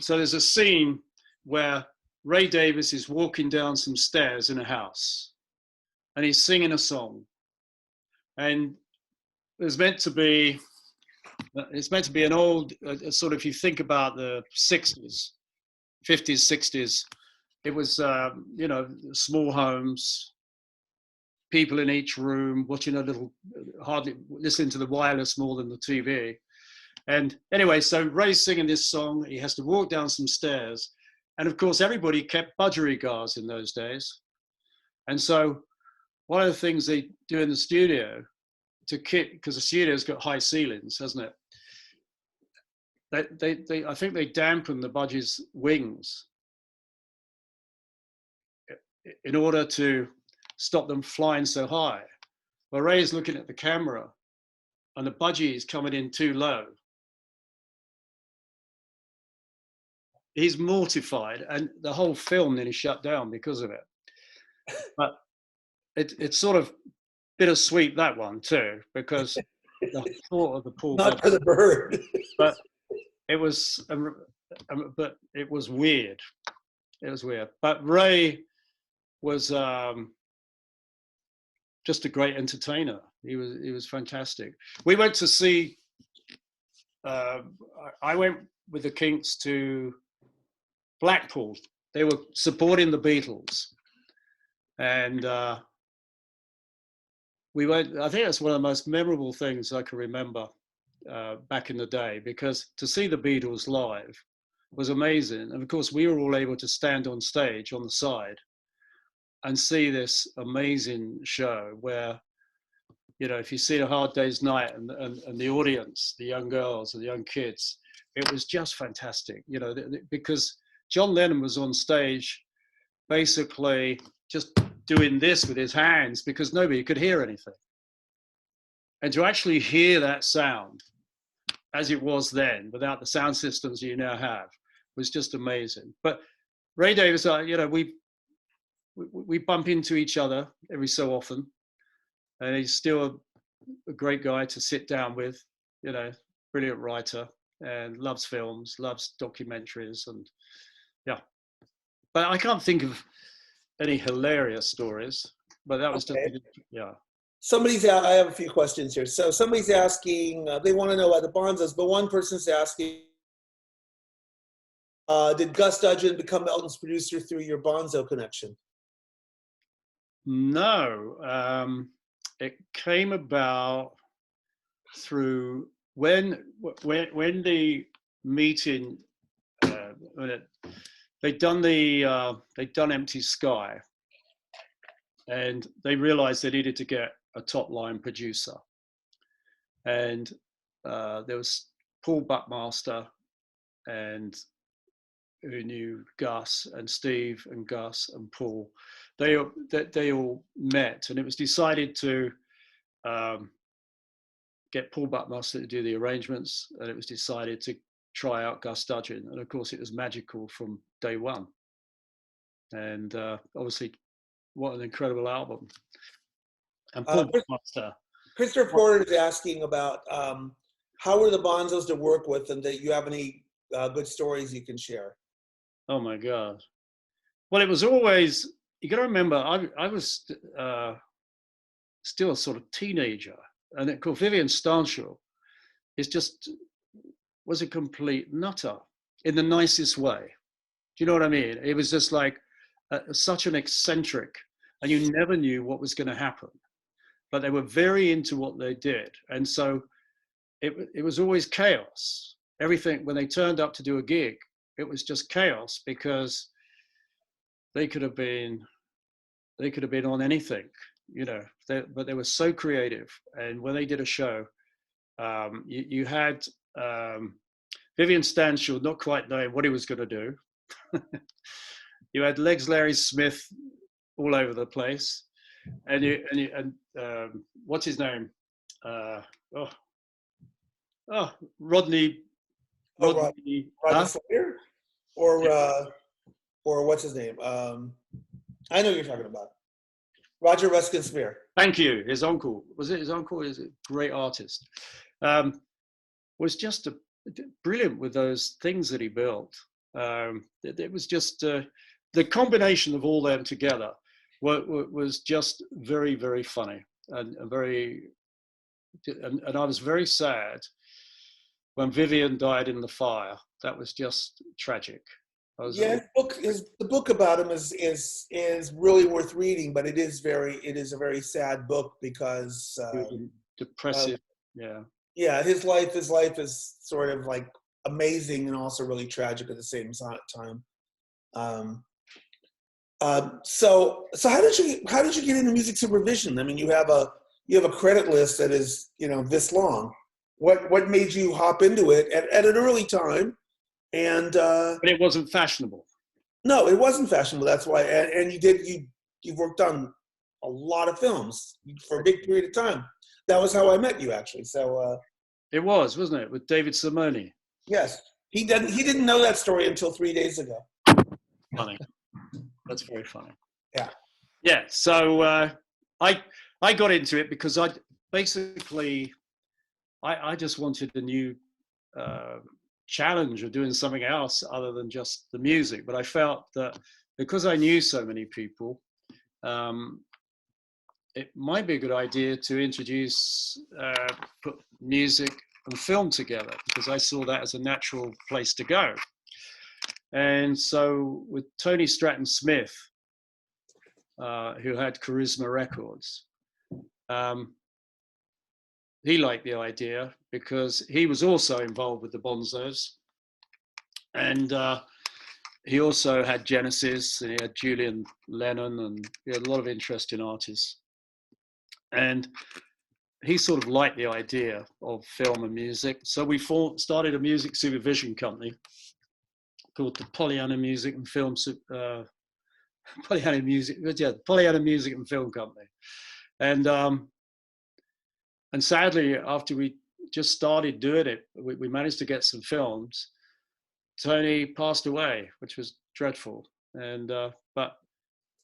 so there's a scene where Ray Davies is walking down some stairs in a house and he's singing a song. And it's meant to be an old, sort of, if you think about the 60s, 50s, 60s, it was, you know, small homes, people in each room watching hardly listening to the wireless more than the TV. And anyway, so Ray's singing this song. He has to walk down some stairs. And of course, everybody kept budgerigars in those days. And so one of the things they do in the studio because the studio's got high ceilings, hasn't it? I think they dampen the budgies' wings in order to stop them flying so high. Well, Ray's looking at the camera and the budgie is coming in too low. He's mortified, and the whole film nearly shut down because of it. But it's sort of bittersweet, that one too, because the thought of the poor not for the bird. But it was weird. It was weird. But Ray was just a great entertainer. He was fantastic. We went to see. I went with the Kinks to Blackpool. They were supporting the Beatles, and we went. I think that's one of the most memorable things I can remember back in the day, because to see the Beatles live was amazing. And of course, we were all able to stand on stage on the side and see this amazing show where, you know, if you see A Hard Day's Night and the audience, the young girls and the young kids, it was just fantastic, you know, because John Lennon was on stage basically just doing this with his hands because nobody could hear anything. And to actually hear that sound as it was then, without the sound systems you now have, was just amazing. But Ray Davies, you know, we bump into each other every so often, and he's still a great guy to sit down with, you know, brilliant writer. and loves films, loves documentaries, and yeah. But I can't think of any hilarious stories. But that was Okay. just, yeah. Somebody's out. I have a few questions here. So somebody's asking. They want to know about the Bonzos, but one person's asking, did Gus Dudgeon become Elton's producer through your Bonzo connection? No, it came about through when the meeting they'd done Empty Sky, and they realized they needed to get a top line producer, and there was Paul Buckmaster, and who knew Gus, and Steve and Gus and Paul. They all met, and it was decided to get Paul Buckmaster to do the arrangements, and it was decided to try out Gus Dudgeon, and of course it was magical from day one. And obviously, what an incredible album! And Paul Buckmaster. Christopher Porter is asking about how were the Bonzos to work with, and that you have any good stories you can share. Oh my God! Well, it was always, you got to remember, I was still a sort of teenager, and of course Vivian Stanshall was a complete nutter in the nicest way. Do you know what I mean? It was just like such an eccentric, and you never knew what was going to happen. But they were very into what they did, and so it was always chaos. Everything, when they turned up to do a gig, it was just chaos, because they could have been on anything, you know. But they were so creative, and when they did a show, you had Vivian Stanshall not quite knowing what he was going to do. You had Legs Larry Smith all over the place, and what's his name? Rodney. Rodney Slater? Or what's his name? I know who you're talking about. Roger Ruskin Spear. Thank you. His uncle. Was it his uncle? He's a great artist. Was just brilliant with those things that he built. It was just the combination of all them together was just very, very funny, and and I was very sad when Vivian died in the fire. That was just tragic. The book about him is really worth reading, but it is a very sad book, because depressive. His life is sort of like amazing and also really tragic at the same time. So how did you get into music supervision? I mean, you have a credit list that is, you know, this long. What made you hop into it at an early time? And but it wasn't fashionable. No, it wasn't fashionable. That's why. And you've worked on a lot of films for a big period of time. That was how I met you, actually. So it wasn't it, with David Simone? Yes, he didn't know that story until 3 days ago. Funny. That's very funny. Yeah. Yeah. So I got into it because I just wanted a new challenge of doing something else other than just the music. But I felt that because I knew so many people, it might be a good idea to introduce, put music and film together, because I saw that as a natural place to go. And so with Tony Stratton Smith, who had Charisma Records, he liked the idea because he was also involved with the Bonzos, and he also had Genesis, and he had Julian Lennon, and he had a lot of interesting artists. And he sort of liked the idea of film and music. So we started a music supervision company called the Pollyanna Music and Film Pollyanna Music and Film Company. And sadly, after we just started doing it, we managed to get some films. Tony passed away, which was dreadful. And but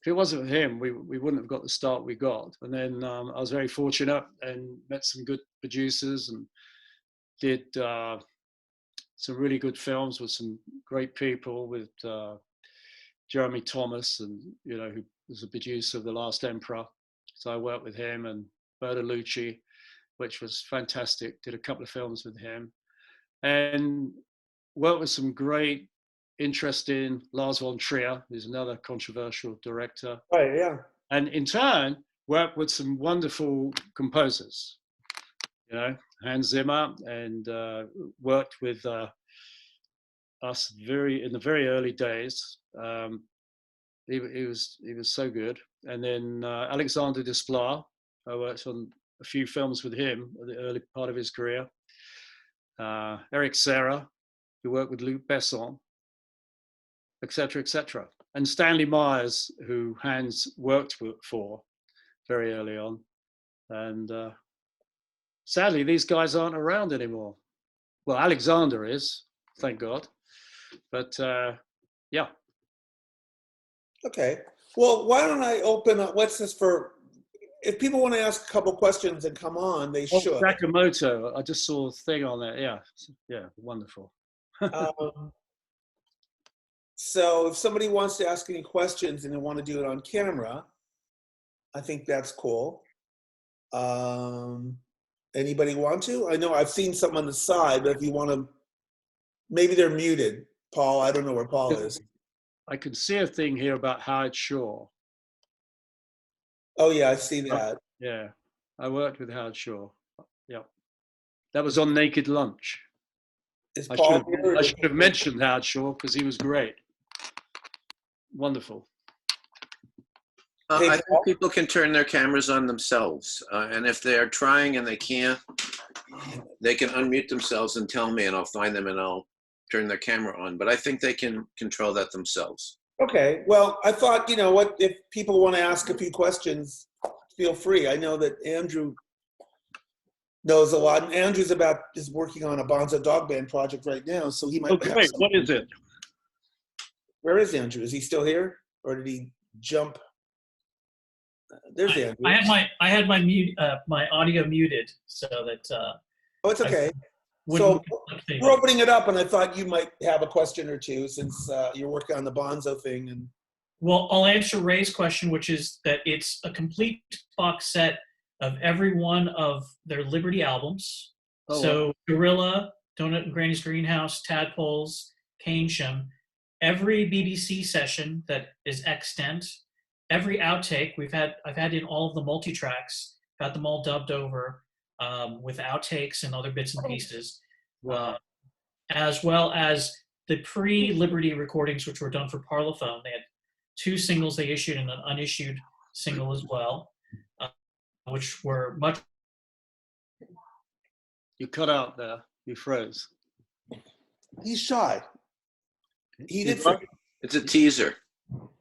if it wasn't for him, we wouldn't have got the start we got. And then I was very fortunate and met some good producers and did some really good films with some great people, with Jeremy Thomas, and who was the producer of The Last Emperor. So I worked with him, and Bertolucci, which was fantastic. Did a couple of films with him, and worked with some great, interesting Lars von Trier, who's another controversial director. Right, yeah. And in turn, worked with some wonderful composers, Hans Zimmer, and worked with us in the very early days. He was so good. And then Alexander Desplat, I worked on a few films with him at the early part of his career. Eric Serra, who worked with Luc Besson, etc., etc. And Stanley Myers, who Hans worked for very early on. And sadly, these guys aren't around anymore. Well, Alexander is, thank God. But yeah. Okay. Well, why don't I open up, if people want to ask a couple questions and come on, they should. Sakamoto, I just saw a thing on there. Yeah, wonderful. So if somebody wants to ask any questions and they want to do it on camera, I think that's cool. Anybody want to? I know I've seen some on the side, but if you want to, maybe they're muted. Paul, I don't know where Paul is. I could see a thing here about Howard Shore. Oh yeah, I see that. Yeah, I worked with Howard Shore. Yeah, that was on Naked Lunch. I should have mentioned Howard Shore because he was great. Wonderful. I think people can turn their cameras on themselves. And if they're trying and they can't, they can unmute themselves and tell me, and I'll find them and I'll turn their camera on. But I think they can control that themselves. Okay. Well, I thought, if people want to ask a few questions, feel free. I know that Andrew knows a lot. And Andrew's is working on a Bonzo Dog Band project right now, so he might. Okay, wait, what is it? Where is Andrew? Is he still here, or did he jump? There's Andrew. I had my audio muted so that. Oh, it's okay. So we're opening it up, and I thought you might have a question or two since you're working on the Bonzo thing. And well, I'll answer Ray's question, which is that it's a complete box set of every one of their Liberty albums. Oh, so wow. Gorilla, Donut and Granny's Greenhouse, Tadpoles, Keynsham, every BBC session that is extant, every outtake I've had in all of the multi-tracks, got them all dubbed over with outtakes and other bits and pieces, as well as the pre-Liberty recordings, which were done for Parlophone. They had 2 singles they issued and an unissued single as well, which were much. You cut out there. You froze. He's shy. It's a teaser.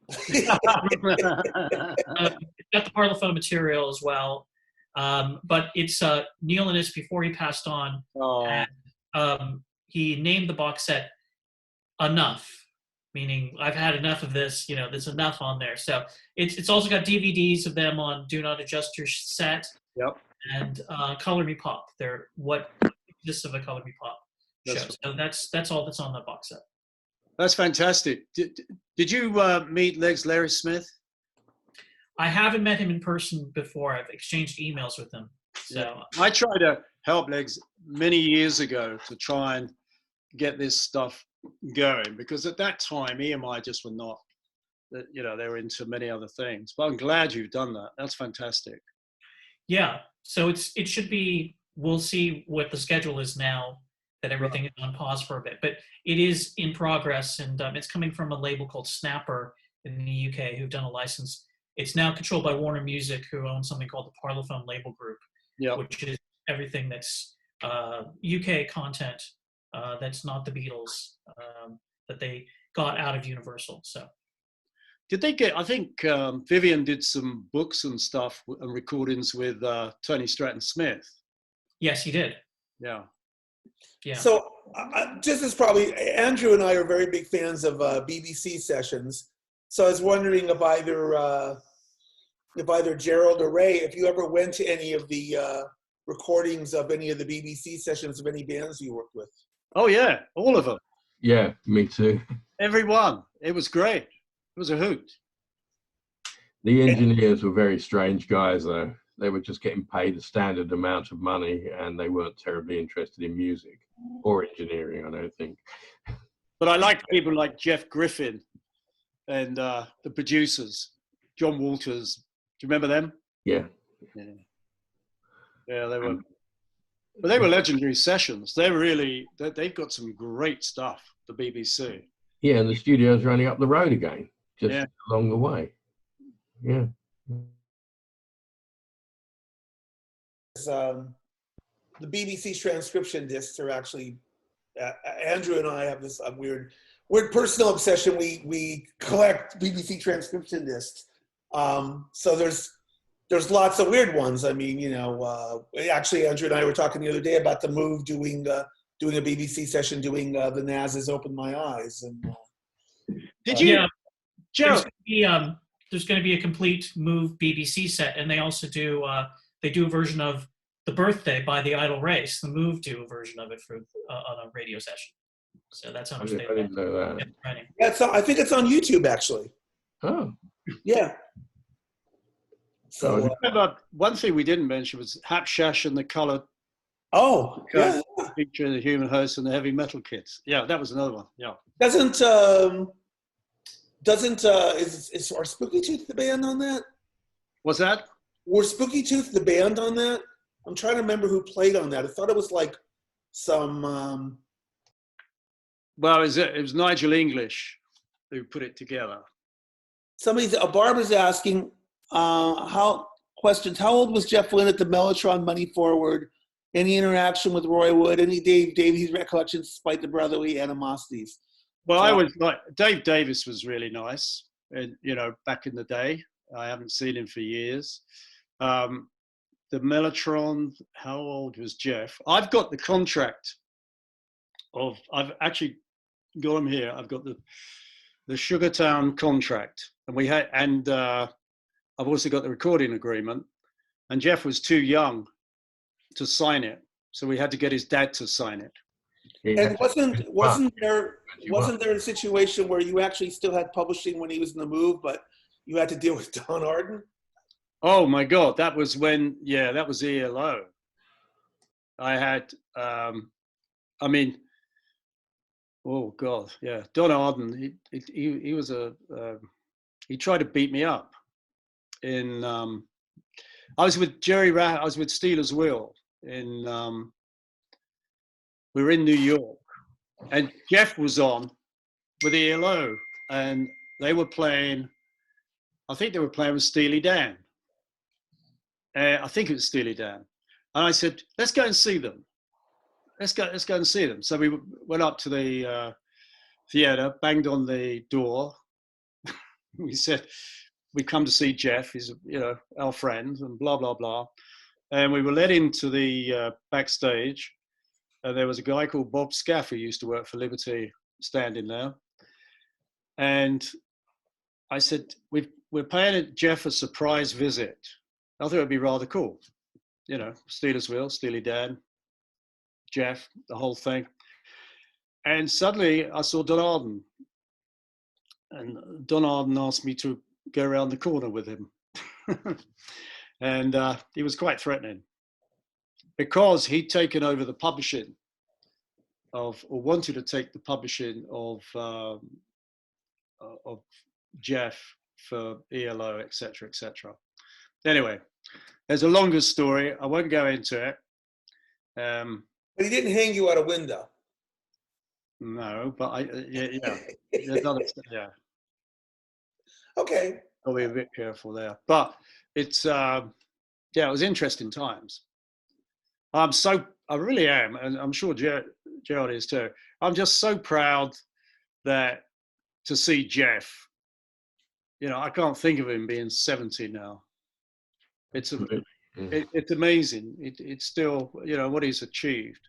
It's got the Parlophone material as well. But it's Neil Innes before he passed on. Oh. And, he named the box set Enough, meaning I've had enough of this, there's enough on there. So it's also got DVDs of them on Do Not Adjust Your Set. Yep. And Color Me Pop. They're what consists of a Color Me Pop show. So that's all that's on the box set. That's fantastic. Did you meet Larry Smith? I haven't met him in person before. I've exchanged emails with him. So yeah. I tried to help Legs many years ago to try and get this stuff going, because at that time EMI just were not, they were into many other things. But I'm glad you've done that. That's fantastic. Yeah. So it should be. We'll see what the schedule is now that everything is on pause for a bit, but it is in progress, and it's coming from a label called Snapper in the UK, who've done a license. It's now controlled by Warner Music, who owns something called the Parlophone Label Group, which is everything that's UK content that's not the Beatles, that they got out of Universal. So, did they get? I think Vivian did some books and stuff and recordings with Tony Stratton Smith. Yes, he did. Yeah. Yeah. So, just as probably Andrew and I are very big fans of BBC sessions. So I was wondering if either Gerald or Ray, if you ever went to any of the recordings of any of the BBC sessions of any bands you worked with. Oh yeah, all of them. Yeah, me too. Everyone. It was great. It was a hoot. The engineers were very strange guys, though. They were just getting paid a standard amount of money, and they weren't terribly interested in music or engineering, I don't think. But I liked people like Jeff Griffin and the producers, John Walters. Do you remember them? Yeah. Yeah, they were. But they were legendary sessions. They've got some great stuff, the BBC. Yeah, and the studio's running up the road again, just Yeah. along the way. Yeah. The BBC transcription discs are actually, Andrew and I have this weird personal obsession. We collect BBC transcription discs. So there's lots of weird ones. I mean, actually Andrew and I were talking the other day about the Move doing a BBC session doing the Naz's Open My Eyes. And Did you? Yeah. Gerald, There's going to be a complete Move BBC set, and they also do they do a version of The Birthday by the Idle Race. The Move do a version of it for on a radio session. So that's how much I didn't know that. yeah, I think it's on YouTube actually. Oh. Yeah. So remember, one thing we didn't mention was Hapshash and the Colour yeah. featuring the Human Host and the Heavy Metal Kids. Yeah, that was another one. Yeah. Doesn't is our Spooky Tooth the band on that? What's that? Were Spooky Tooth the band on that? I'm trying to remember who played on that. I thought it was like some. Well, it was Nigel English who put it together. Barbara's asking how old was Jeff Lynne at the Mellotron Money Forward? Any interaction with Roy Wood? Any Dave Davies recollections despite the brotherly animosities? Well, I was like, Dave Davis was really nice, and back in the day. I haven't seen him for years. The Mellotron, how old was Jeff? I've got the contract I've actually got him here. I've got the Sugartown contract, and I've also got the recording agreement. And Jeff was too young to sign it, so we had to get his dad to sign it. And wasn't there a situation where you actually still had publishing when he was in the Move, but you had to deal with Don Arden? Oh my God, that was that was ELO. I had, oh God, yeah, Don Arden. He was he tried to beat me up. I was with I was with Steelers Wheel we were in New York, and Jeff was on with ELO, and they were playing. I think they were playing with Steely Dan. I think it was Steely Dan, and I said, "Let's go and see them. Let's go and see them." So we went up to the theater, banged on the door. We said, "We come to see Jeff. He's our friend," and blah blah blah. And we were led into the backstage. There was a guy called Bob Scaff who used to work for Liberty standing there. And I said, we're paying Jeff a surprise visit. I thought it'd be rather cool. Steelers Wheel, Steely Dan, Jeff, the whole thing. And suddenly I saw Don Arden. And Don Arden asked me to go around the corner with him. And he was quite threatening, because he'd taken over the publishing or wanted to take the publishing of Jeff for ELO, etc., etc. Anyway, there's a longer story. I won't go into it. But he didn't hang you out a window. No, but yeah. Okay. I'll be a bit careful there. But it's it was interesting times. I really am, and I'm sure Gerald is too. I'm just so proud to see Jeff. I can't think of him being 70 now. It's amazing. It's still, what he's achieved.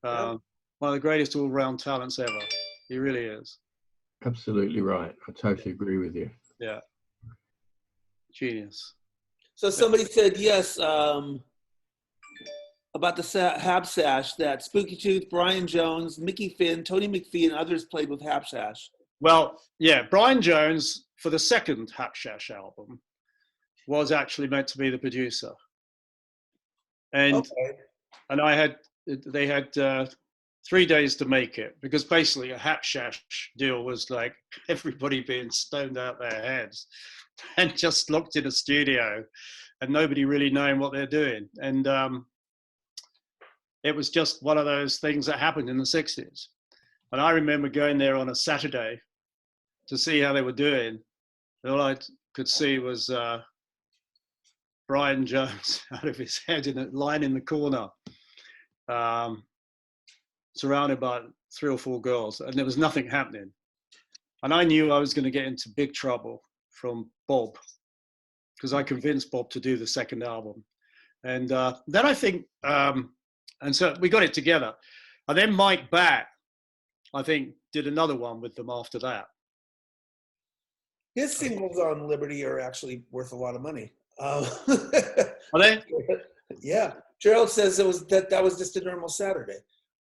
One of the greatest all-round talents ever. He really is. Absolutely right. I totally agree with you. Yeah. Genius. So somebody said yes. about the Habsash that Spooky Tooth, Brian Jones, Mickey Finn, Tony McPhee, and others played with Habsash. Well, yeah, Brian Jones for the second Habsash album was actually meant to be the producer, and they had 3 days to make it, because basically a Habsash deal was like everybody being stoned out their heads and just locked in a studio and nobody really knowing what they're doing. And it was just one of those things that happened in the 60s. And I remember going there on a Saturday to see how they were doing. And all I could see was Brian Jones out of his head in a line in the corner, surrounded by 3 or 4 girls, and there was nothing happening. And I knew I was going to get into big trouble from Bob, because I convinced Bob to do the second album. And then I think, and so we got it together. And then Mike Batt, I think, did another one with them after that. His singles on Liberty are actually worth a lot of money. Are they? Yeah. Gerald says that was just a normal Saturday.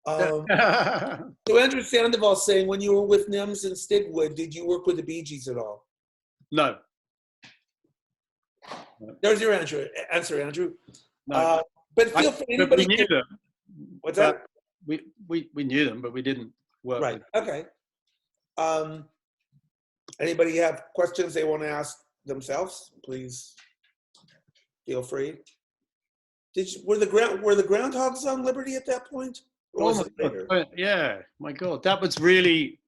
So Andrew Sandoval saying, when you were with Nems and Stigwood, did you work with the Bee Gees at all? No. There's your answer, Andrew. No. But feel free. Anybody we knew them. What's that? We knew them, but we didn't work. Right. With them. Okay. Anybody have questions they want to ask themselves? Please feel free. Were the Groundhogs on Liberty at that point? Or was it later? Yeah, my God, that was really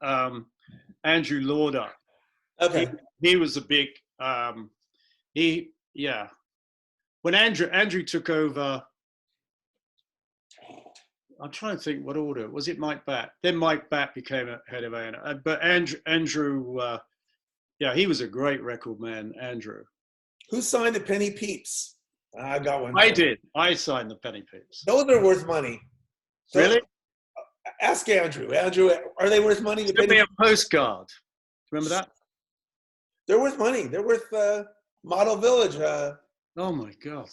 Andrew Lauder. Okay. He was a big. When Andrew took over, I'm trying to think what order. Was it Mike Batt? Then Mike Batt became a head of A&R. But Andrew, he was a great record man, Andrew. Who signed the Penny Peeps? I got one. I did. I signed the Penny Peeps. Those are worth money. So, really? Ask Andrew. Andrew, are they worth money? Give me a postcard. Remember that? They're worth money. They're worth Model Village. Oh my God.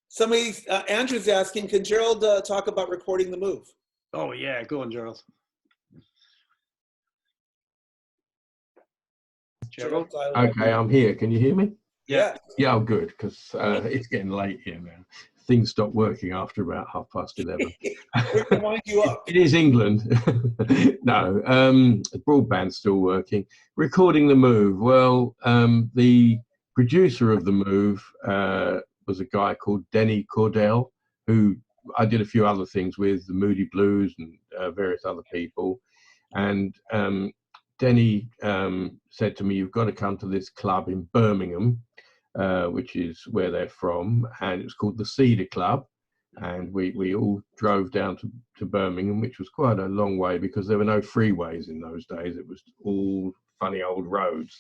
Somebody, Andrew's asking, can Gerald talk about recording the move? Oh yeah, go on, Gerald. Gerald? Okay, I'm here. Can you hear me? Yeah. Yeah, I'm good, because it's getting late here now. Things stop working after about 11:30. We're going to wind you up. It is England. No, broadband's still working. Recording the move. Well, the producer of the move was a guy called Denny Cordell, who I did a few other things with, the Moody Blues and various other people. And Denny said to me, you've got to come to this club in Birmingham, which is where they're from, and it's called the Cedar Club. And we all drove down to Birmingham, which was quite a long way because there were no freeways in those days. It was all funny old roads.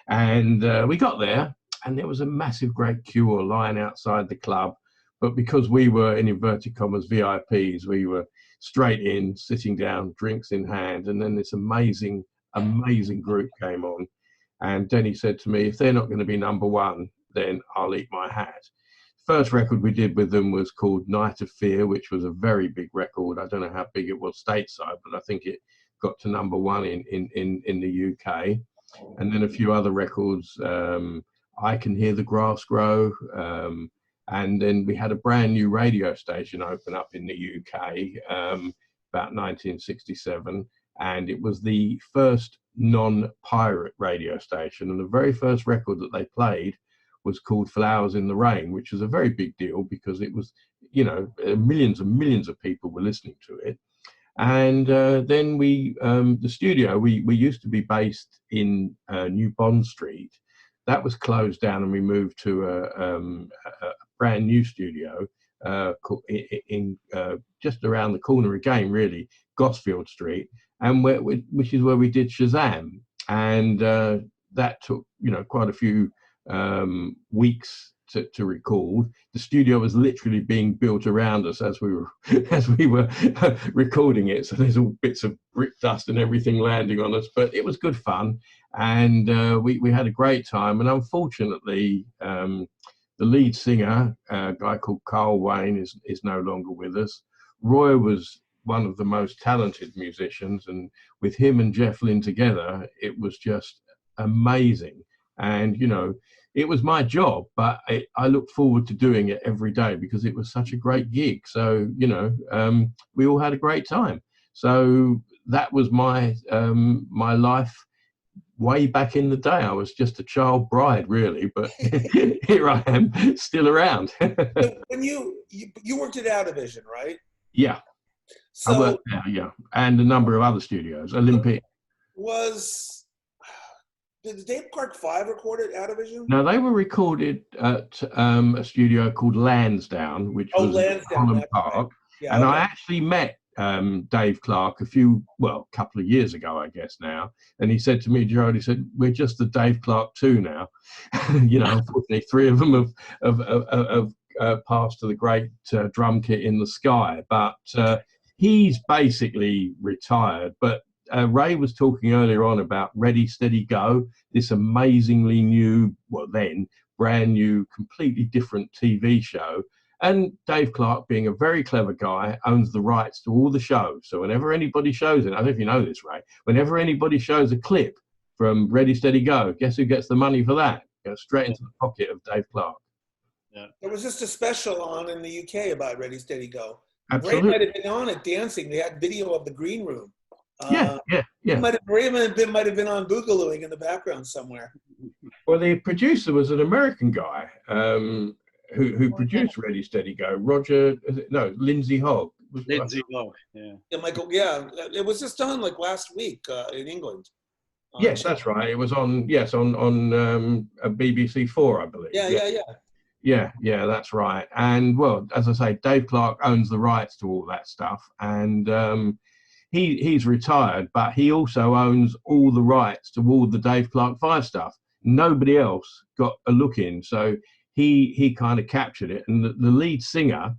And we got there, and there was a massive great queue or line outside the club. But because we were, in inverted commas, VIPs, we were straight in, sitting down, drinks in hand. And then this amazing group came on. And Denny said to me, if they're not going to be number one, then I'll eat my hat. First record we did with them was called Night of Fear, which was a very big record. I don't know how big it was stateside, but I think it got to number one in the UK. And then a few other records, I Can Hear the Grass Grow. And then we had a brand new radio station open up in the UK about 1967. And it was the first non-pirate radio station. And the very first record that they played was called Flowers in the Rain, which was a very big deal because it was, millions and millions of people were listening to it. And then the studio, we used to be based in New Bond Street. That was closed down and we moved to a brand new studio in just around the corner again, really, Gosfield Street, and which is where we did Shazam. And that took, quite a few weeks to record. The studio was literally being built around us as we were recording it. So there's all bits of brick dust and everything landing on us, but it was good fun, and we had a great time. And unfortunately, The lead singer, a guy called Carl Wayne, is no longer with us. Roy was one of the most talented musicians, and with him and Jeff Lynne together, it was just amazing. And it was my job, but I look forward to doing it every day because it was such a great gig. So we all had a great time. So that was my my life way back in the day. I was just a child bride, really, but here I am, still around. When you worked at Adavision, right? Yeah. So I worked there, yeah, and a number of other studios. Olympic. Did Dave Clark 5 record at Adavision? No, they were recorded at a studio called Lansdowne, which was Lansdowne, Holland Park. right. Yeah, And okay. I actually met Dave Clark a couple of years ago, I guess now. And he said to me, Gerald, he said, we're just the Dave Clark 2 now. Unfortunately, 3 of them have passed to the great drum kit in the sky. But he's basically retired. But Ray was talking earlier on about Ready, Steady, Go, this amazingly new, brand new, completely different TV show. And Dave Clark, being a very clever guy, owns the rights to all the shows. So whenever anybody shows it, I don't know if you know this, Ray, whenever anybody shows a clip from Ready, Steady, Go, guess who gets the money for that? Goes straight into the pocket of Dave Clark. Yeah. There was just a special on in the UK about Ready, Steady, Go. Absolutely. Ray might have been on it dancing. They had video of the green room. Yeah. Ray might have been on boogalooing in the background somewhere. Well, the producer was an American guy who produced Ready, Steady, Go. Lindsay Hogg. Lindsay Hogg, yeah. Yeah, Michael. Yeah, it was just on like last week in England. Yes, that's right. It was on BBC 4, I believe. Yeah, that's right. And well, as I say, Dave Clark owns the rights to all that stuff, and he's retired, but he also owns all the rights to all the Dave Clark 5 stuff. Nobody else got a look in, so he kind of captured it. And the lead singer, a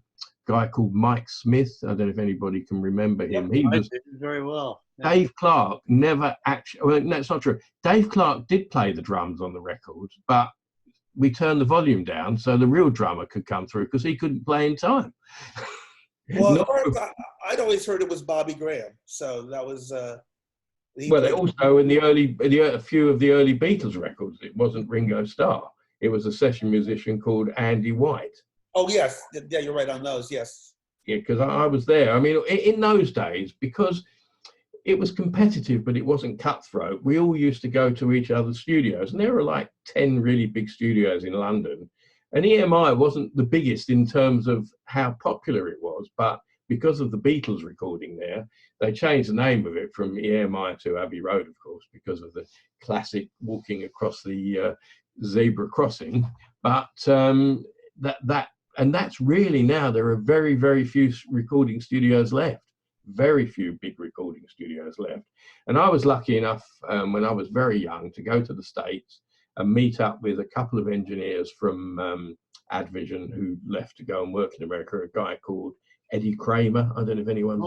guy called Mike Smith, I don't know if anybody can remember him. He was very well. Yeah. Dave Clark never actually. Well, no, it's not true. Dave Clark did play the drums on the records, but we turned the volume down so the real drummer could come through because he couldn't play in time. Well, of course, I'd always heard it was Bobby Graham, so that was. Also in a few of the early Beatles records, it wasn't Ringo Starr. It was a session musician called Andy White. Oh yes, yeah, you're right on those. Yes. Yeah, because I was there. I mean, in those days, because it was competitive, but it wasn't cutthroat. We all used to go to each other's studios, and there were like 10 really big studios in London. And EMI wasn't the biggest in terms of how popular it was, but because of the Beatles recording there, they changed the name of it from EMI to Abbey Road, of course, because of the classic walking across the zebra crossing. But that's really now, there are very, very few recording studios left. Very few big recording studios left. And I was lucky enough when I was very young to go to the States and meet up with a couple of engineers from Advision who left to go and work in America, a guy called Eddie Kramer. I don't know if anyone's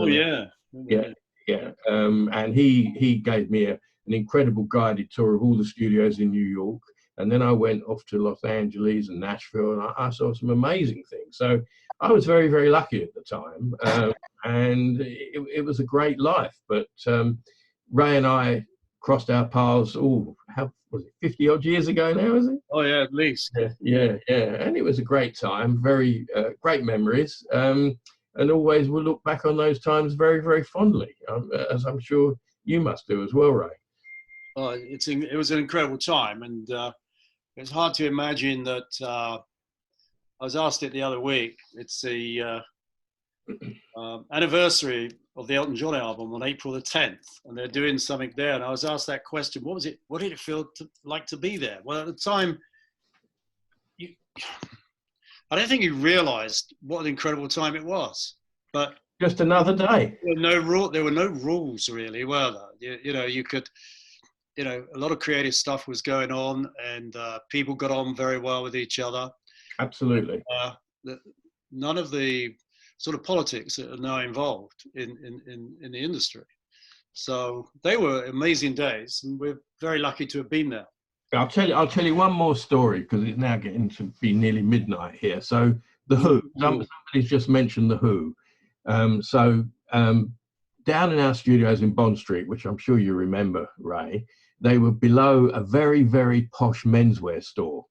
Yeah. And he gave me an incredible guided tour of all the studios in New York. And then I went off to Los Angeles and Nashville, and I saw some amazing things. So I was very, very lucky at the time. And it was a great life. But Ray and I crossed our paths, how was it, 50 odd years ago now, is it? Oh, yeah, at least. Yeah. And it was a great time, very great memories. And always we'll look back on those times very, very fondly, as I'm sure you must do as well, Ray. Oh, it was an incredible time. And it's hard to imagine that I was asked it the other week. It's the anniversary of the Elton John album on April the 10th, and they're doing something there. And I was asked that question: what did it feel like to be there? Well, at the time, I don't think you realised what an incredible time it was. But just another day. There were no rules really, were there? You could. A lot of creative stuff was going on, and people got on very well with each other. Absolutely. None of the sort of politics that are now involved in the industry. So they were amazing days, and we're very lucky to have been there. I'll tell you one more story because it's now getting to be nearly midnight here. So the Who, somebody's just mentioned the Who. Down in our studios in Bond Street, which I'm sure you remember, Ray, they were below a very, very posh menswear store.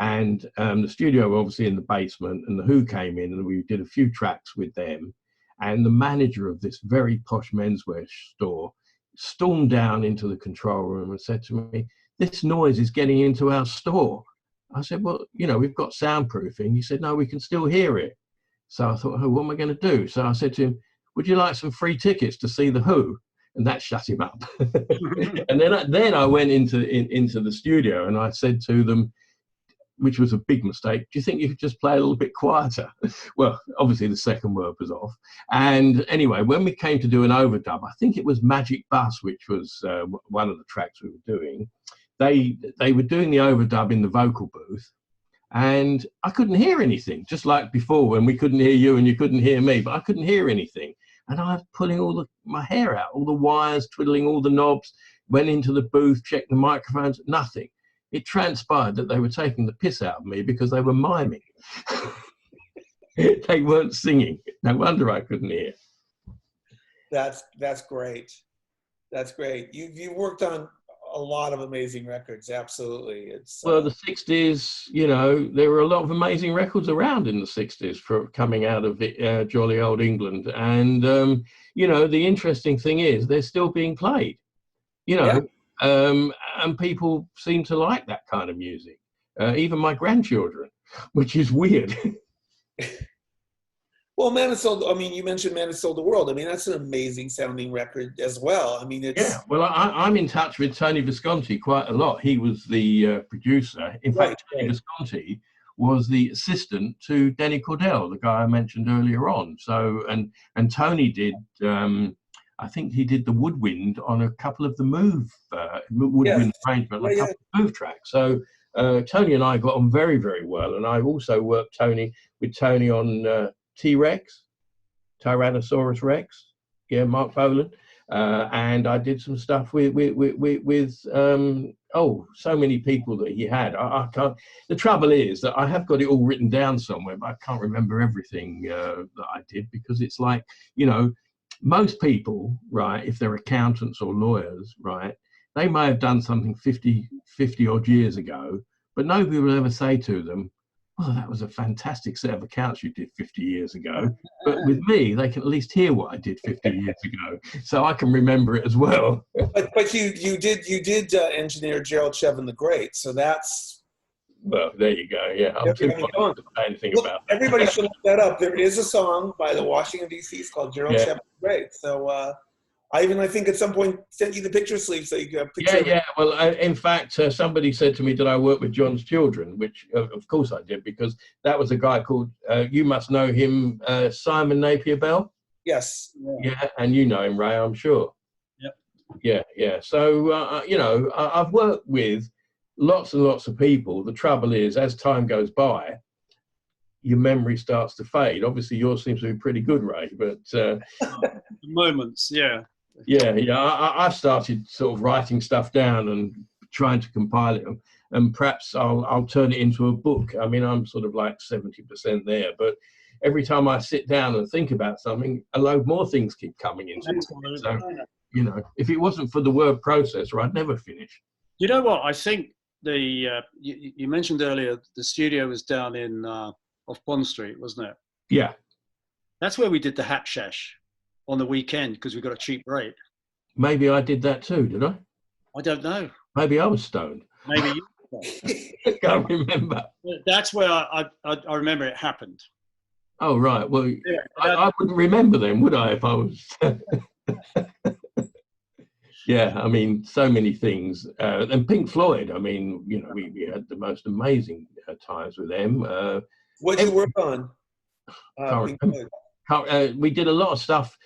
And the studio were obviously in the basement, and the Who came in and we did a few tracks with them. And the manager of this very posh menswear store stormed down into the control room and said to me, "This noise is getting into our store." I said, "Well, you know, we've got soundproofing." He said, "No, we can still hear it." So I thought, "Oh, what am I going to do?" So I said to him, "Would you like some free tickets to see the Who?" And that shut him up. And then I went into the studio and I said to them, which was a big mistake, "Do you think you could just play a little bit quieter?" Well, obviously the second word was off. And anyway, when we came to do an overdub, I think it was Magic Bus, which was one of the tracks we were doing. They were doing the overdub in the vocal booth, and I couldn't hear anything, just like before when we couldn't hear you and you couldn't hear me, but I couldn't hear anything. And I was pulling my hair out, all the wires, twiddling all the knobs, went into the booth, checked the microphones, nothing. It transpired that they were taking the piss out of me because they were miming. They weren't singing. No wonder I couldn't hear. That's great. That's great. You worked on a lot of amazing records. Absolutely. It's well, the 60s, you know, there were a lot of amazing records around in the 60s for coming out of jolly old England. And, you know, the interesting thing is they're still being played, you know. Yeah. And people seem to like that kind of music, even my grandchildren, which is weird. Well, Man Who Sold, I mean, you mentioned Man Who Sold the World. I mean, that's an amazing sounding record as well. I mean, it's... Yeah, well, I'm in touch with Tony Visconti quite a lot. He was the producer. In fact, Tony Visconti was the assistant to Denny Cordell, the guy I mentioned earlier on. So, and Tony did... I think he did the woodwind on a couple of the woodwind arrangement on a couple of Move tracks. So Tony and I got on very, very well. And I've also worked with Tony on T-Rex, Tyrannosaurus Rex, Mark Bolan. And I did some stuff with so many people that he had. I can't. The trouble is that I have got it all written down somewhere, but I can't remember everything that I did because it's like, you know, most people, right, if they're accountants or lawyers, right, they may have done something 50 odd years ago, but nobody will ever say to them, "Oh, that was a fantastic set of accounts you did 50 years ago." But with me, they can at least hear what I did 50 years ago, so I can remember it as well. But you did engineer Gerald Chevin the Great, so that's... Well, there you go. Yeah, I'm too fond to say anything about that. Everybody should look that up. There is a song by the Washington D.C. It's called Gerald Chevin the Great. So I think at some point sent you the picture sleeve so you could picture. Yeah. Well, in fact, somebody said to me, "Did I work with John's children?" Which, of course, I did, because that was a guy called. You must know him, Simon Napier Bell. Yes. Yeah, and you know him, Ray, I'm sure. Yep. Yeah. So you know, I've worked with lots and lots of people. The trouble is, as time goes by, your memory starts to fade. Obviously, yours seems to be pretty good, Ray. But moments, yeah. I started sort of writing stuff down and trying to compile it, and perhaps I'll turn it into a book. I mean, I'm sort of like 70% there, but every time I sit down and think about something, a load more things keep coming into it. So, you know, if it wasn't for the word processor, I'd never finish. You know what? I think you mentioned earlier the studio was down in off Bond Street, wasn't it? Yeah. That's where we did the Hat Shash on the weekend because we got a cheap rate. Maybe I did that too, did I? I don't know. Maybe I was stoned. Maybe you. I can't remember. That's where I remember it happened. Oh, right. Well, yeah, I wouldn't remember then, would I, if I was... Yeah, I mean, so many things. And Pink Floyd, I mean, you know, we had the most amazing times with them. What did you work on? We did a lot of stuff.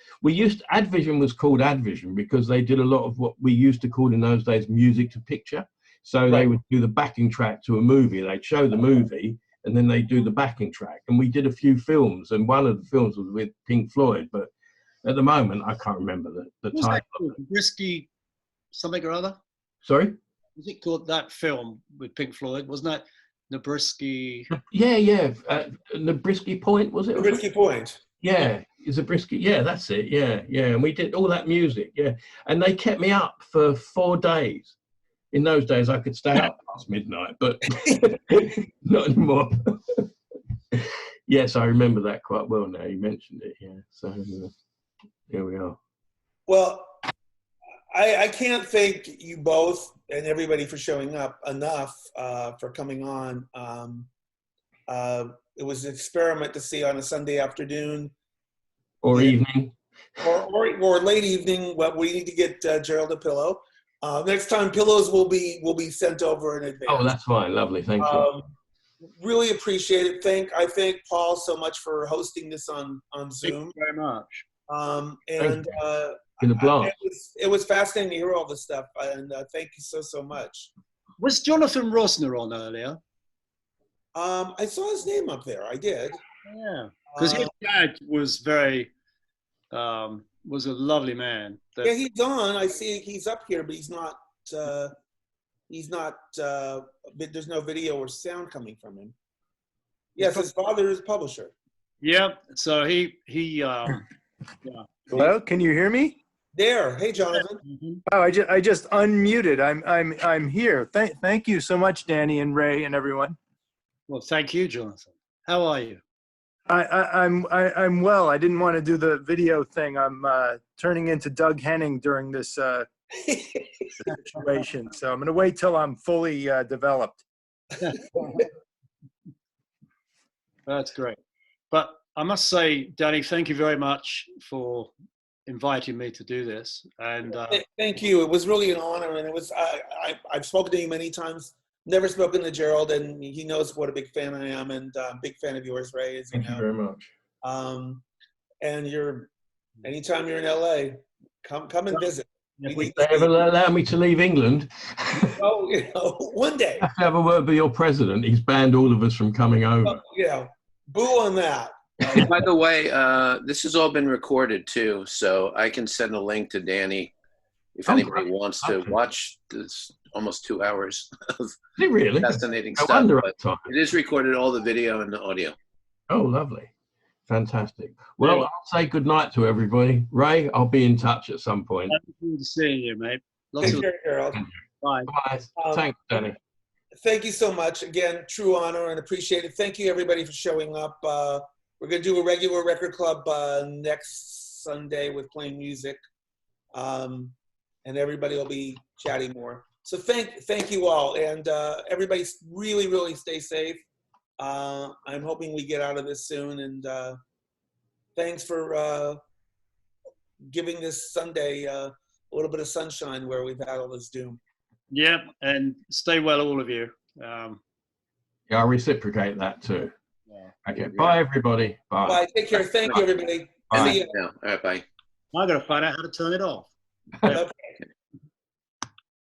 Advision was called Advision because they did a lot of what we used to call in those days music to picture. So they would do the backing track to a movie. They'd show the movie and then they'd do the backing track. And we did a few films, and one of the films was with Pink Floyd, but at the moment, I can't remember the title. Risky something or other? Sorry? Was it called that film with Pink Floyd? Wasn't that Zabriskie? Yeah. Zabriskie Point, was it? Risky Point. Yeah, Zabriskie. Yeah, that's it. Yeah. And we did all that music. Yeah, and they kept me up for 4 days. In those days, I could stay up past midnight, but not anymore. Yes, I remember that quite well now. You mentioned it. Yeah. So here we are. Well, I can't thank you both and everybody for showing up enough for coming on. It was an experiment to see on a Sunday afternoon. Or evening. Or late evening. Well, we need to get Gerald a pillow. Next time, pillows will be sent over in advance. Oh, that's fine. Lovely. Thank you. Really appreciate it. I thank Paul so much for hosting this on Zoom. Thank you very much. In the blast. It was fascinating to hear all this stuff, and thank you so much. Was Jonathan Rosner on earlier? I saw his name up there. I did. Yeah, because his dad was was a lovely man. Yeah, he's on. I see he's up here, but he's not. There's no video or sound coming from him. Yes, his father is a publisher. Yeah, so he yeah. Hello, can you hear me? There. Hey, Jonathan. Oh, I just unmuted. I'm here. Thank you so much, Danny and Ray and everyone. Well, thank you, Jonathan. How are you? I'm well. I didn't want to do the video thing. I'm turning into Doug Henning during this situation, so I'm going to wait till I'm fully developed. That's great. But I must say, Danny, thank you very much for inviting me to do this. And thank you. It was really an honor, and it was. I've spoken to you many times. Never spoken to Gerald, and he knows what a big fan I am, and big fan of yours, Ray. As you know. Thank you very much. And anytime you're in LA, come and visit. If they ever allow me to leave England, one day. I have to have a word with your president. He's banned all of us from coming over. Boo on that. By the way, this has all been recorded too, so I can send a link to Danny if anybody wants to watch this almost 2 hours of really fascinating no stuff. Wonder But it is recorded, all the video and the audio. Oh, lovely. Fantastic. Well, I'll say good night to everybody. Ray, I'll be in touch at some point. Good to see you, mate. Take care, Gerald. Bye. Bye. Thanks, Danny. Thank you so much. Again, true honor and appreciate it. Thank you, everybody, for showing up. We're going to do a regular record club next Sunday with playing music. And everybody will be chatting more. So thank you all. And everybody really, really stay safe. I'm hoping we get out of this soon. And thanks for giving this Sunday a little bit of sunshine where we've had all this doom. Yeah, and stay well, all of you. Yeah, I'll reciprocate that too. Yeah. Okay, bye everybody. Bye. Bye. Take care. Thank you, everybody. Bye. See you. All right, bye. I got to find out how to turn it off. Okay.